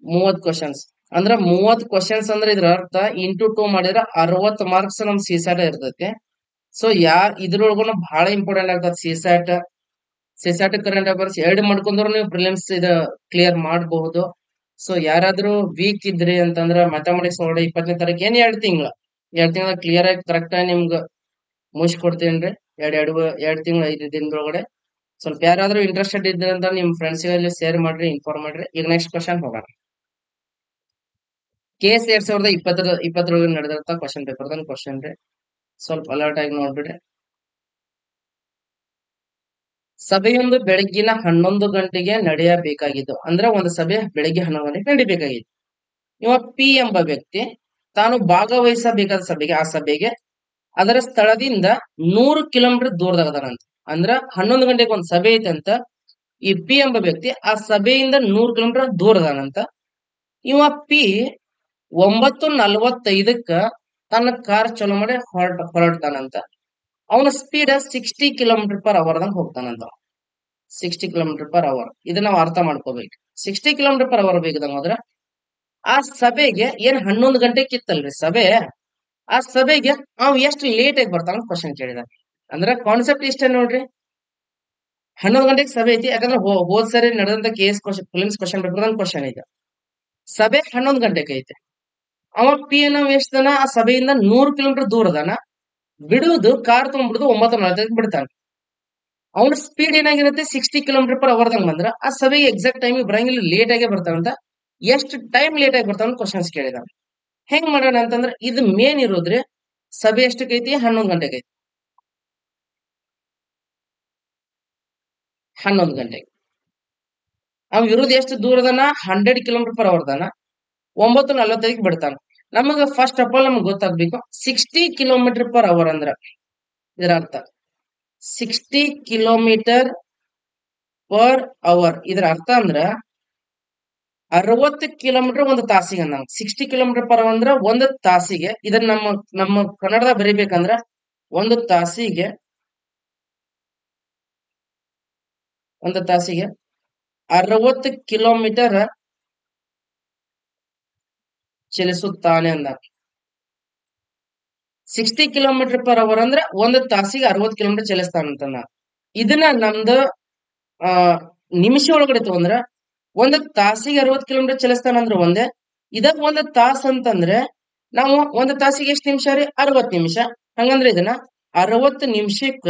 30 ಕ್ವಶನ್ಸ್ ಅಂದ್ರ 30 ಕ್ವಶನ್ಸ್ ಅಂದ್ರೆ ಇದ್ರ ಅರ್ಥ ಇಂಟು 2 ಮಾಡಿದ್ರ 60 ಮಾರ್ಕ್ಸ್ ನಮ್ CSAT ಇರ್ತೈತಿ. ಸೊ ಇದ್ರೊಳಗುನು ಬಹಳ ಇಂಪಾರ್ಟೆಂಟ್ ಆಗ್ತದೆ CSAT ಕರೆಂಟ್ ಅಫೇರ್ಸ್ 2 ಮಾಡ್ಕೊಂಡ್ರು ನೀವು ಪ್ರಿಲಿಮ್ಸ್ ಕ್ಲಿಯರ್ ಮಾಡಬಹುದು. ಸೊ ಯಾರಾದ್ರೂ ವೀಕ್ ಇದ್ರಿ ಅಂತಂದ್ರ ಮ್ಯಾಥಮೆಟಿಕ್ಸ್ ಒಳಗಡೆ 20ನೇ ತಾರೀಕು 2 ತಿಂಗಳ ಕ್ಲಿಯರ್ ಆಗಿ ಕರೆಕ್ಟ್ ಆಗಿ ನಿಮ್ಗೆ ಮುಗಿಸ್ಕೊಡ್ತೀನ್ರಿ. 2 ತಿಂಗಳು 5 ದಿನದೊಳಗಡೆ. ಸ್ವಲ್ಪ ಯಾರಾದ್ರೂ ಇಂಟ್ರೆಸ್ಟೆಡ್ ಇದ್ರೆ ಅಂತ ನಿಮ್ ಫ್ರೆಂಡ್ಸ್ ಗಳಲ್ಲಿ ಶೇರ್ ಮಾಡ್ರಿ, ಇನ್ಫಾರ್ಮ್ ಮಾಡ್ರಿ. ಈಗ ನೆಕ್ಸ್ಟ್ ಕ್ವಶನ್ ಹೋಗೋಣ. KS 2020 ನಡೆದಂತ ಕ್ವಶನ್ ಪೇಪರ್ ಕ್ವಶನ್ ರೀ. ಸ್ವಲ್ಪ ಅಲರ್ಟ್ ಆಗಿ ನೋಡ್ಬಿಡ್ರಿ. ಸಭೆಯೊಂದು ಬೆಳಗ್ಗಿನ 11 ಗಂಟೆಗೆ ನಡೆಯಬೇಕಾಗಿದ್ದು. ಅಂದ್ರೆ ಒಂದು ಸಭೆ ಬೆಳಗ್ಗೆ 11 ಗಂಟೆಗೆ ನಡಿಬೇಕಾಗಿತ್ತು. ಇವ P ಎಂಬ ವ್ಯಕ್ತಿ ತಾನು ಭಾಗವಹಿಸಬೇಕಾದ ಆ ಸಭೆಗೆ ಅದರ ಸ್ಥಳದಿಂದ 100 ಕಿಲೋಮೀಟರ್ ದೂರದಾಗದಾನಂತ. ಅಂದ್ರ 11 ಗಂಟೆಗೆ ಒಂದು ಸಭೆ ಐತೆ ಅಂತ ಈ P ಎಂಬ ವ್ಯಕ್ತಿ ಆ ಸಭೆಯಿಂದ 100 ಕಿಲೋಮೀಟರ್ ದೂರದಾನಂತ. ಇವ P 9:45ಕ್ಕ ತನ್ನ ಕಾರ್ ಚಲೋ ಮಾಡಿ ಹೊರಡ್ತಾನಂತ. ಅವನ ಸ್ಪೀಡ್ 60 ಕಿಲೋಮೀಟರ್ ಪರ್ ಅವರ್ ದಂಗ ಹೋಗ್ತಾನಂತ. 60 ಕಿಲೋಮೀಟರ್ ಪರ್ ಅವರ್. ಇದನ್ನ ನಾವು ಅರ್ಥ ಮಾಡ್ಕೋಬೇಕು. 60 ಕಿಲೋಮೀಟರ್ ಪರ್ ಅವರ್ ವೇಗದಂಗ ಹೋದ್ರ ಆ ಸಭೆಗೆ ಏನ್ 11 ಗಂಟೆಗೆ ಇತ್ತಲ್ರಿ ಸಭೆ, ಆ ಸಭೆಗೆ ಅವ್ ಎಷ್ಟು ಲೇಟ್ ಆಗಿ ಬರ್ತಾನ ಕ್ವಶನ್ ಕೇಳಿದ. ಅಂದ್ರ ಕಾನ್ಸೆಪ್ಟ್ ಇಷ್ಟೇ ನೋಡ್ರಿ. 11 ಗಂಟೆಗೆ ಸಭೆ ಐತಿ. ಯಾಕಂದ್ರೆ ಹೋದ್ ಸರಿ ನಡೆದಂತ KS ಕ್ವಶನ್ ಫಿಲಿಮ್ಸ್ ಕ್ವಶನ್ ಪೇಪರ್ ಕ್ವಶನ್ ಐತೆ. ಸಭೆ 11 ಗಂಟೆಗೆ ಐತೆ. ಅವ ಪಿ ಎನ್ ಎಷ್ಟದನ ಆ ಸಭೆಯಿಂದ 100 ಕಿಲೋಮೀಟರ್ ದೂರ ಅದಾನ. ಬಿಡುವುದು ಕಾರ್ ತಗೊಂಡ್ಬಿಡುದು 9:40 ಬಿಡ್ತಾನೆ. ಅವನ ಸ್ಪೀಡ್ ಏನಾಗಿರುತ್ತೆ 60 ಕಿಲೋಮೀಟರ್ ಪರ್ ಅವರ್ದಂಗ್ ಬಂದ್ರ ಆ ಸಭೆಗೆ ಎಕ್ಸಾಕ್ಟ್ ಟೈಮಿಗೆ ಬರಂಗಿಲ್ಲ, ಲೇಟ್ ಆಗೇ ಬರ್ತಾನಂತ. ಎಷ್ಟು ಟೈಮ್ ಲೇಟ್ ಆಗಿ ಬರ್ತಾವ ಕ್ವಶನ್ಸ್ ಕೇಳಿದಾನೆ. ಹೆಂಗ್ ಮಾಡೋಣ ಅಂತಂದ್ರೆ ಇದು ಮೇನ್ ಇರೋದ್ರಿ ಸಭೆ ಎಷ್ಟಕ್ಕೈತಿ 11 ಗಂಟೆಗೆ ಐತಿ. 11 ಗಂಟೆಗೆ ಅವ್ ಇರೋದು ಎಷ್ಟು ದೂರದನ 100 ಕಿಲೋಮೀಟರ್ ಪರ್ ಅವರ್ದನ. 9:45 ಬಿಡ್ತಾನ. ನಮಗ ಫಸ್ಟ್ ಆಫ್ ಆಲ್ ನಮ್ಗೆ ಗೊತ್ತಾಗ್ಬೇಕು 60 ಕಿಲೋಮೀಟರ್ ಪರ್ ಅವರ್ ಅಂದ್ರ ಇದರ ಅರ್ಥ 60 ಕಿಲೋಮೀಟರ್ ಪರ್ ಅವರ್. ಇದರ ಅರ್ಥ ಅಂದ್ರ 60 ಕಿಲೋಮೀಟರ್ ಒಂದು ತಾಸಿಗೆ ಅಂದಂಗ. 60 ಕಿಲೋಮೀಟರ್ ಪರ್ ಅವರ್ ಅಂದ್ರ ಒಂದು ತಾಸಿಗೆ. ಇದನ್ನ ನಮ್ಮ ಕನ್ನಡದಾಗ ಬರಿಬೇಕಂದ್ರ ಒಂದು ತಾಸಿಗೆ 60 ಕಿಲೋಮೀಟರ್ ಚಲಿಸುತ್ತಾನೆ ಅಂದಾಗ. 60 ಕಿಲೋಮೀಟರ್ ಪರ್ ಅವರ್ ಅಂದ್ರ ಒಂದು ತಾಸಿಗೆ 60 ಕಿಲೋಮೀಟರ್ ಚಲಿಸ್ತಾನಂತ. ಇದನ್ನ ನಮ್ದು ನಿಮಿಷ ಒಳಗಡೆ ತಗೊಂಡ್ರ ಒಂದು ತಾಸಿಗೆ 60 ಕಿಲೋಮೀಟರ್ ಚಲಿಸ್ತಾನಂದ್ರ ಒಂದೇ. ಇದಕ್ ಒಂದು ತಾಸ್ ಅಂತಂದ್ರೆ ನಾವು ಒಂದು ತಾಸಿಗೆ ಎಷ್ಟು ನಿಮಿಷ ರೀ 60 ನಿಮಿಷ. ಹಂಗಂದ್ರೆ ಇದನ್ನ 60 ನಿಮಿಷಕ್ಕ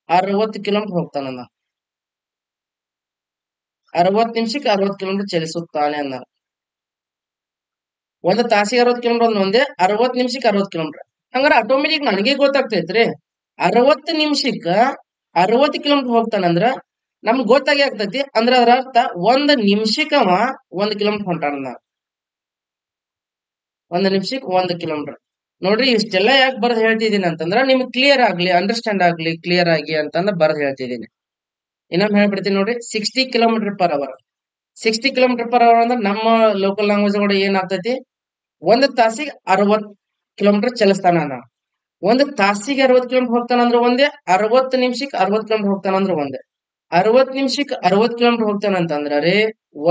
60 ಕಿಲೋಮೀಟರ್ ಹೋಗ್ತಾನ. 60 ನಿಮಿಷಕ್ಕೆ 60 ಕಿಲೋಮೀಟರ್ ಚಲಿಸುತ್ತಾನೆ ಅನ್ನ. ಒಂದು ತಾಸಿಗೆ 60 ಕಿಲೋಮೀಟರ್ ಒಂದೇ, 60 ನಿಮಿಷಕ್ಕೆ 60 ಕಿಲೋಮೀಟರ್. ಹಂಗಾರ ಆಟೋಮೆಟಿಕ್ ನನಗೆ ಗೊತ್ತಾಗ್ತೈತ್ರಿ 60 ನಿಮಿಷಕ್ಕ 60 ಕಿಲೋಮೀಟರ್ ಹೋಗ್ತಾನಂದ್ರ ನಮ್ಗೆ ಗೊತ್ತಾಗಿ ಆಗ್ತೈತಿ. ಅಂದ್ರ ಅದರ ಅರ್ಥ 1 ನಿಮಿಷಕ್ಕವ 1 ಕಿಲೋಮೀಟರ್ ಹೊಂಟಾನ. 1 ನಿಮಿಷಕ್ಕೆ 1 ಕಿಲೋಮೀಟರ್. ನೋಡ್ರಿ ಇಷ್ಟೆಲ್ಲ ಯಾಕೆ ಬರ್ದ್ ಹೇಳ್ತಿದೀನಿ ಅಂತಂದ್ರ ನಿಮ್ಗೆ ಕ್ಲಿಯರ್ ಆಗ್ಲಿ, ಅಂಡರ್ಸ್ಟ್ಯಾಂಡ್ ಆಗ್ಲಿ, ಕ್ಲಿಯರ್ ಆಗಿ ಅಂತಂದ್ರ ಬರ್ದ್ ಹೇಳ್ತಿದೀನಿ. ಇನ್ನೊಮ್ಮೆ ಹೇಳ್ಬಿಡ್ತೀನಿ ನೋಡ್ರಿ. 60 kilometre per hour. 60 kilometre per hour ಅಂದ್ರೆ ನಮ್ಮ ಲೋಕಲ್ ಲ್ಯಾಂಗ್ವೇಜ್ ಕೂಡ ಏನಾಗ್ತೈತಿ ಒಂದು ತಾಸಿಗೆ 60 ಕಿಲೋಮೀಟರ್ ಚಲಿಸ್ತಾನ. ಒಂದು ತಾಸಿಗೆ 60 ಕಿಲೋಮೀಟರ್ ಹೋಗ್ತಾನಂದ್ರ ಒಂದೇ, 60 ನಿಮಿಷಕ್ಕೆ 60 ಕಿಲೋಮೀಟರ್ ಹೋಗ್ತಾನಂದ್ರ ಒಂದೇ. 60 ನಿಮಿಷಕ್ಕೆ 60 ಕಿಲೋಮೀಟರ್ ಹೋಗ್ತಾನಂತಂದ್ರ ರೀ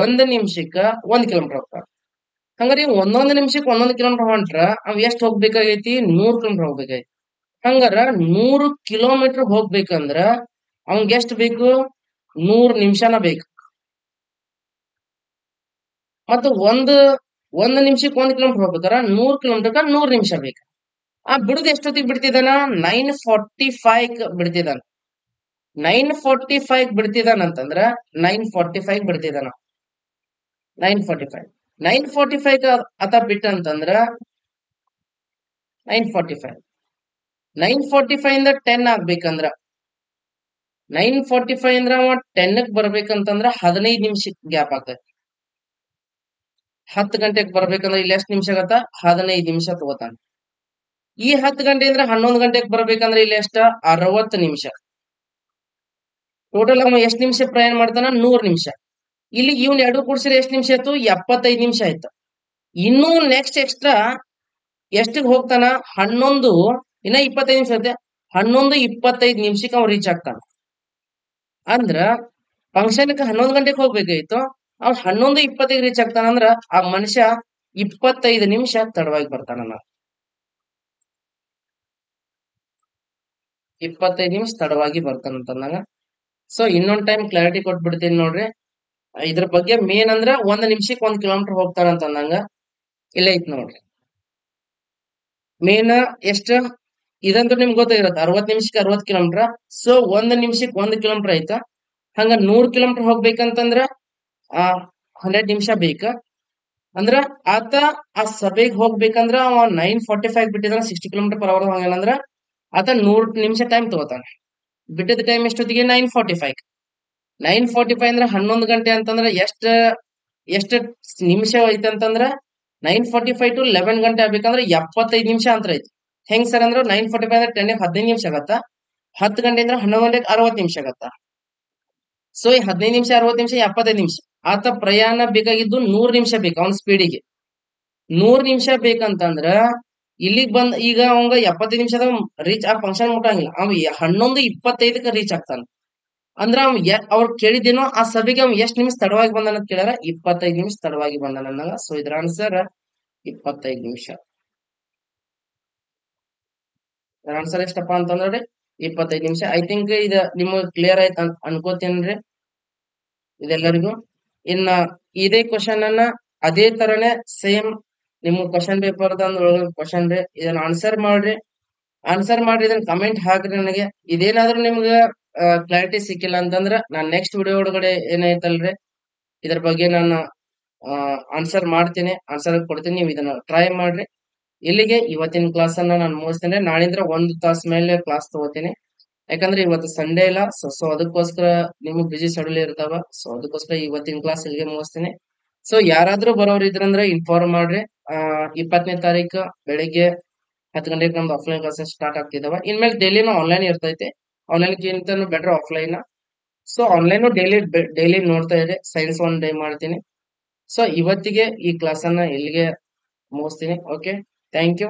1 ನಿಮಿಷಕ್ಕ 1 ಕಿಲೋಮೀಟರ್ ಹೋಗ್ತಾನ. ಹಂಗಾರಿ ಒಂದೊಂದು ನಿಮಿಷಕ್ಕೆ 1 ಕಿಲೋಮೀಟರ್ ಹೊಂಟ್ರ ಅವ್ ಎಷ್ಟ್ ಹೋಗ್ಬೇಕಾಗೈತಿ 100 ಕಿಲೋಮೀಟರ್ ಹೋಗ್ಬೇಕಾಯ್ತಿ. ಹಂಗಾರ 100 ಕಿಲೋಮೀಟರ್ ಹೋಗ್ಬೇಕಂದ್ರ ಅವ್ನ್ಗೆ ಎಷ್ಟ್ ಬೇಕು 100 ನಿಮಿಷನ ಬೇಕು. ಮತ್ತು ಒಂದು ನಿಮಿಷಕ್ಕೆ 1 ಕಿಲೋಮೀಟರ್ ಹೋಗ್ಬೇಕಾರ 100 ಕಿಲೋಮೀಟರ್ 100 ನಿಮಿಷ ಬೇಕು. ಆ ಬಿಡುದು ಎಷ್ಟೊತ್ತಿಗೆ ಬಿಡ್ತಿದಾನ 9:45 ಬಿಡ್ತಿದಾನ. 9:45 ಬಿಡ್ತಿದಾನ ಅಂತಂದ್ರ 9:45 ಬಿಡ್ತಿದಾನ. 9:45 9:45 ಆತ ಬಿಟ್ಟ ಅಂತಂದ್ರ 9:45 9:45 ಇಂದ 10 ಆಗ್ಬೇಕಂದ್ರ 9:45 ಅಂದ್ರ ಅವ 10ಕ್ ಬರ್ಬೇಕಂತಂದ್ರ 15 ನಿಮಿಷ ಗ್ಯಾಪ್ ಆಗ್ತೈತಿ. 10 ಗಂಟೆಗೆ ಬರ್ಬೇಕಂದ್ರ ಇಲ್ಲಿ ಎಷ್ಟು ನಿಮಿಷ ಆಗತ್ತ 15 ನಿಮಿಷ ತಗೋತಾನ. ಈ 10 ಗಂಟೆಯಿಂದ 11 ಗಂಟೆಗೆ ಬರ್ಬೇಕಂದ್ರ ಇಲ್ಲಿ ಎಷ್ಟ 60 ನಿಮಿಷ. ಟೋಟಲ್ ಅವ ಎಷ್ಟ್ ನಿಮಿಷ ಪ್ರಯಾಣ ಮಾಡ್ತಾನ 100 ನಿಮಿಷ. ಇಲ್ಲಿ ಇವ್ನ ಎರಡು ಕೂಡ್ಸಿದ್ರೆ ಎಷ್ಟ್ ನಿಮಿಷ ಆಯ್ತು 75 ನಿಮಿಷ ಆಯ್ತು. ಇನ್ನೂ ನೆಕ್ಸ್ಟ್ ಎಕ್ಸ್ಟ್ರಾ ಎಷ್ಟಿಗೆ ಹೋಗ್ತಾನ 11 ಇನ್ನ 25 ನಿಮಿಷ ಐತೆ. 11:25 ನಿಮಿಷಕ್ಕೆ ಅವ್ನು ರೀಚ್ ಆಗ್ತಾನ. ಅಂದ್ರ ಫಂಕ್ಷನ್ಗೆ 11 ಗಂಟೆಗೆ ಹೋಗ್ಬೇಕಾಯ್ತು, ಅವ್ನು 11:25 ರೀಚ್ ಆಗ್ತಾನ. ಅಂದ್ರ ಆ ಮನುಷ್ಯ 25 ನಿಮಿಷ ತಡವಾಗಿ ಬರ್ತಾನ. 25 ನಿಮಿಷ ತಡವಾಗಿ ಬರ್ತಾನಂತಂದಾಗ ಸೊ ಇನ್ನೊಂದ್ ಟೈಮ್ ಕ್ಲಾರಿಟಿ ಕೊಟ್ಬಿಡ್ತೀನಿ ನೋಡ್ರಿ. ಇದ್ರ ಬಗ್ಗೆ ಮೇನ್ ಅಂದ್ರ 1 ನಿಮಿಷಕ್ಕೆ 1 ಕಿಲೋಮೀಟರ್ ಹೋಗ್ತಾನಂತಂದಂಗ ಇಲ್ಲ ಐತ್ ನೋಡ್ರಿ. ಮೇನ್ ಎಷ್ಟ ಇದಂತೂ ನಿಮ್ಗೆ ಗೊತ್ತಾಗಿರತ್ತ 60 ನಿಮಿಷಕ್ಕೆ 60 ಕಿಲೋಮೀಟರ್. ಸೊ 1 ನಿಮಿಷಕ್ಕೆ 1 ಕಿಲೋಮೀಟರ್ ಆಯ್ತಾ. ಹಂಗ 100 ಕಿಲೋಮೀಟರ್ ಹೋಗ್ಬೇಕಂತಂದ್ರ 100 ನಿಮಿಷ ಬೇಕ. ಅಂದ್ರ ಆತ ಆ ಸಭೆಗೆ ಹೋಗ್ಬೇಕಂದ್ರ ಅವ 9:45 ಬಿಟ್ಟಿದಾನ 60 ಕಿಲೋಮೀಟರ್ ಪರ್ ಅವರ್ ಹೋಗಂದ್ರ ಆತ 100 ನಿಮಿಷ ಟೈಮ್ ತಗೋತಾನ. ಬಿಟ್ಟಿದ ಟೈಮ್ ಎಷ್ಟೊತ್ತಿಗೆ 9:45. 9:45 ಅಂದ್ರೆ 11 ಗಂಟೆ ಅಂತಂದ್ರ ಎಷ್ಟ ನಿಮಿಷ ಐತೆ ಅಂತಂದ್ರ 9:45 to 11 ಗಂಟೆ ಆಗ್ಬೇಕಂದ್ರ 75 ನಿಮಿಷ ಅಂತ ಐತಿ. ಹೆಂಗ್ ಸರ್ ಅಂದ್ರ 9:45 ಅಂದ್ರೆ 10ಗೆ 15 ನಿಮಿಷ ಆಗತ್ತ. 10 ಗಂಟೆಯಿಂದ 11 ಗಂಟೆಗೆ 60 ನಿಮಿಷ ಆಗತ್ತ. ಸೊ ಈ 15 ನಿಮಿಷ 60 ನಿಮಿಷ 75 ನಿಮಿಷ. ಆತ ಪ್ರಯಾಣ ಬೇಕಾಗಿದ್ದು 100 ನಿಮಿಷ ಬೇಕು ಅವನ ಸ್ಪೀಡಿಗೆ. 100 ನಿಮಿಷ ಬೇಕಂತಂದ್ರ ಇಲ್ಲಿಗ್ ಬಂದ್ ಈಗ ಅವಂಗ 75 ನಿಮಿಷದ ರೀಚ್ ಆ ಫಂಕ್ಷನ್ ಮುಟ್ಟಂಗಿಲ್ಲ. ಅವ್ 11:25 ರೀಚ್ ಆಗ್ತಾನ. ಅಂದ್ರ ಅವ್ರು ಕೇಳಿದ್ದೇನೋ ಆ ಸಭೆಗೆ ಅವ್ ಎಷ್ಟ್ ನಿಮಿಷ ತಡವಾಗಿ ಬಂದಾನ ಅಂತ ಕೇಳ್ಯಾರ 25 ನಿಮಿಷ ತಡವಾಗಿ ಬಂದಾನ ಅನ್ನಂಗ. ಸೊ ಇದ್ರ ಆನ್ಸರ್ 25 ನಿಮಿಷ. ಇದ್ರ ಆನ್ಸರ್ ಎಷ್ಟಪ್ಪ ಅಂತಂದ್ರೆ 25 ನಿಮಿಷ. ಐ ಥಿಂಕ್ ಇದು ನಿಮಗೆ ಕ್ಲಿಯರ್ ಆಯ್ತು ಅನ್ಕೋತೀನ್ರಿ ಇದೆಲ್ಲರಿಗೂ. ಇನ್ನ ಇದೇ ಕ್ವಶನ್ ಅನ್ನ ಅದೇ ತರನೇ ಸೇಮ್ ನಿಮ್ಮ ಕ್ವಶನ್ ಪೇಪರ್ ಕ್ವಶನ್ ರೀ, ಇದನ್ನ ಆನ್ಸರ್ ಮಾಡ್ರಿ. ಆನ್ಸರ್ ಮಾಡ್ರಿ, ಇದನ್ನ ಕಮೆಂಟ್ ಹಾಕ್ರಿ ನನಗೆ. ಇದೇನಾದ್ರೂ ನಿಮ್ಗೆ ಕ್ಲಾರಿಟಿ ಸಿಕ್ಕಿಲ್ಲ ಅಂತಂದ್ರ ನಾನ್ ನೆಕ್ಸ್ಟ್ ವಿಡಿಯೋ ಒಳಗಡೆ ಏನೈತಲ್ರಿ ಇದ್ರ ಬಗ್ಗೆ ನಾನು ಆನ್ಸರ್ ಮಾಡ್ತೀನಿ, ಆನ್ಸರ್ ಕೊಡ್ತೀನಿ. ನೀವು ಇದನ್ನ ಟ್ರೈ ಮಾಡ್ರಿ. ಇಲ್ಲಿಗೆ ಇವತ್ತಿನ ಕ್ಲಾಸ್ ಅನ್ನ ನಾನು ಮುಗಿಸ್ತೇನೆ. ನಾಳಿಂದ 1 ತಾಸ್ ಮೇಲೆ ಕ್ಲಾಸ್ ತಗೋತೀನಿ. ಯಾಕಂದ್ರೆ ಇವತ್ತು ಸಂಡೇ ಇಲ್ಲ, ಸೊ ಅದಕ್ಕೋಸ್ಕರ ನಿಮ್ಗೆ ಬಿಜಿ ಶೆಡ್ಯೂಲ್ ಇರ್ತಾವ. ಸೊ ಅದಕ್ಕೋಸ್ಕರ ಇವತ್ತಿನ ಕ್ಲಾಸ್ ಇಲ್ಲಿಗೆ ಮುಗಿಸ್ತೀನಿ. ಸೊ ಯಾರಾದ್ರೂ ಬರೋರು ಇದ್ರಂದ್ರೆ ಇನ್ಫಾರ್ಮ್ ಮಾಡ್ರಿ. 20ನೇ ತಾರೀಕು ಬೆಳಿಗ್ಗೆ 10 ಗಂಟೆಗೆ ನಮ್ದು ಆಫ್ಲೈನ್ ಕ್ಲಾಸಸ್ ಸ್ಟಾರ್ಟ್ ಆಗ್ತಿದಾವ. ಇನ್ಮೇಲೆ ಡೈಲಿನೂ ಆನ್ಲೈನ್ ಇರ್ತೈತೆ. ಆನ್ಲೈನ್ಗಿಂತನೂ better offline. So online daily ನೋಡ್ತಾ ಇರಿ. ಸೈನ್ಸ್ 1 ಡೇ ಮಾಡ್ತೀನಿ. ಸೊ ಇವತ್ತಿಗೆ ಈ ಕ್ಲಾಸ್ ಅನ್ನ ಇಲ್ಲಿಗೆ ಮುಗಿಸ್ತೀನಿ. Okay, thank you.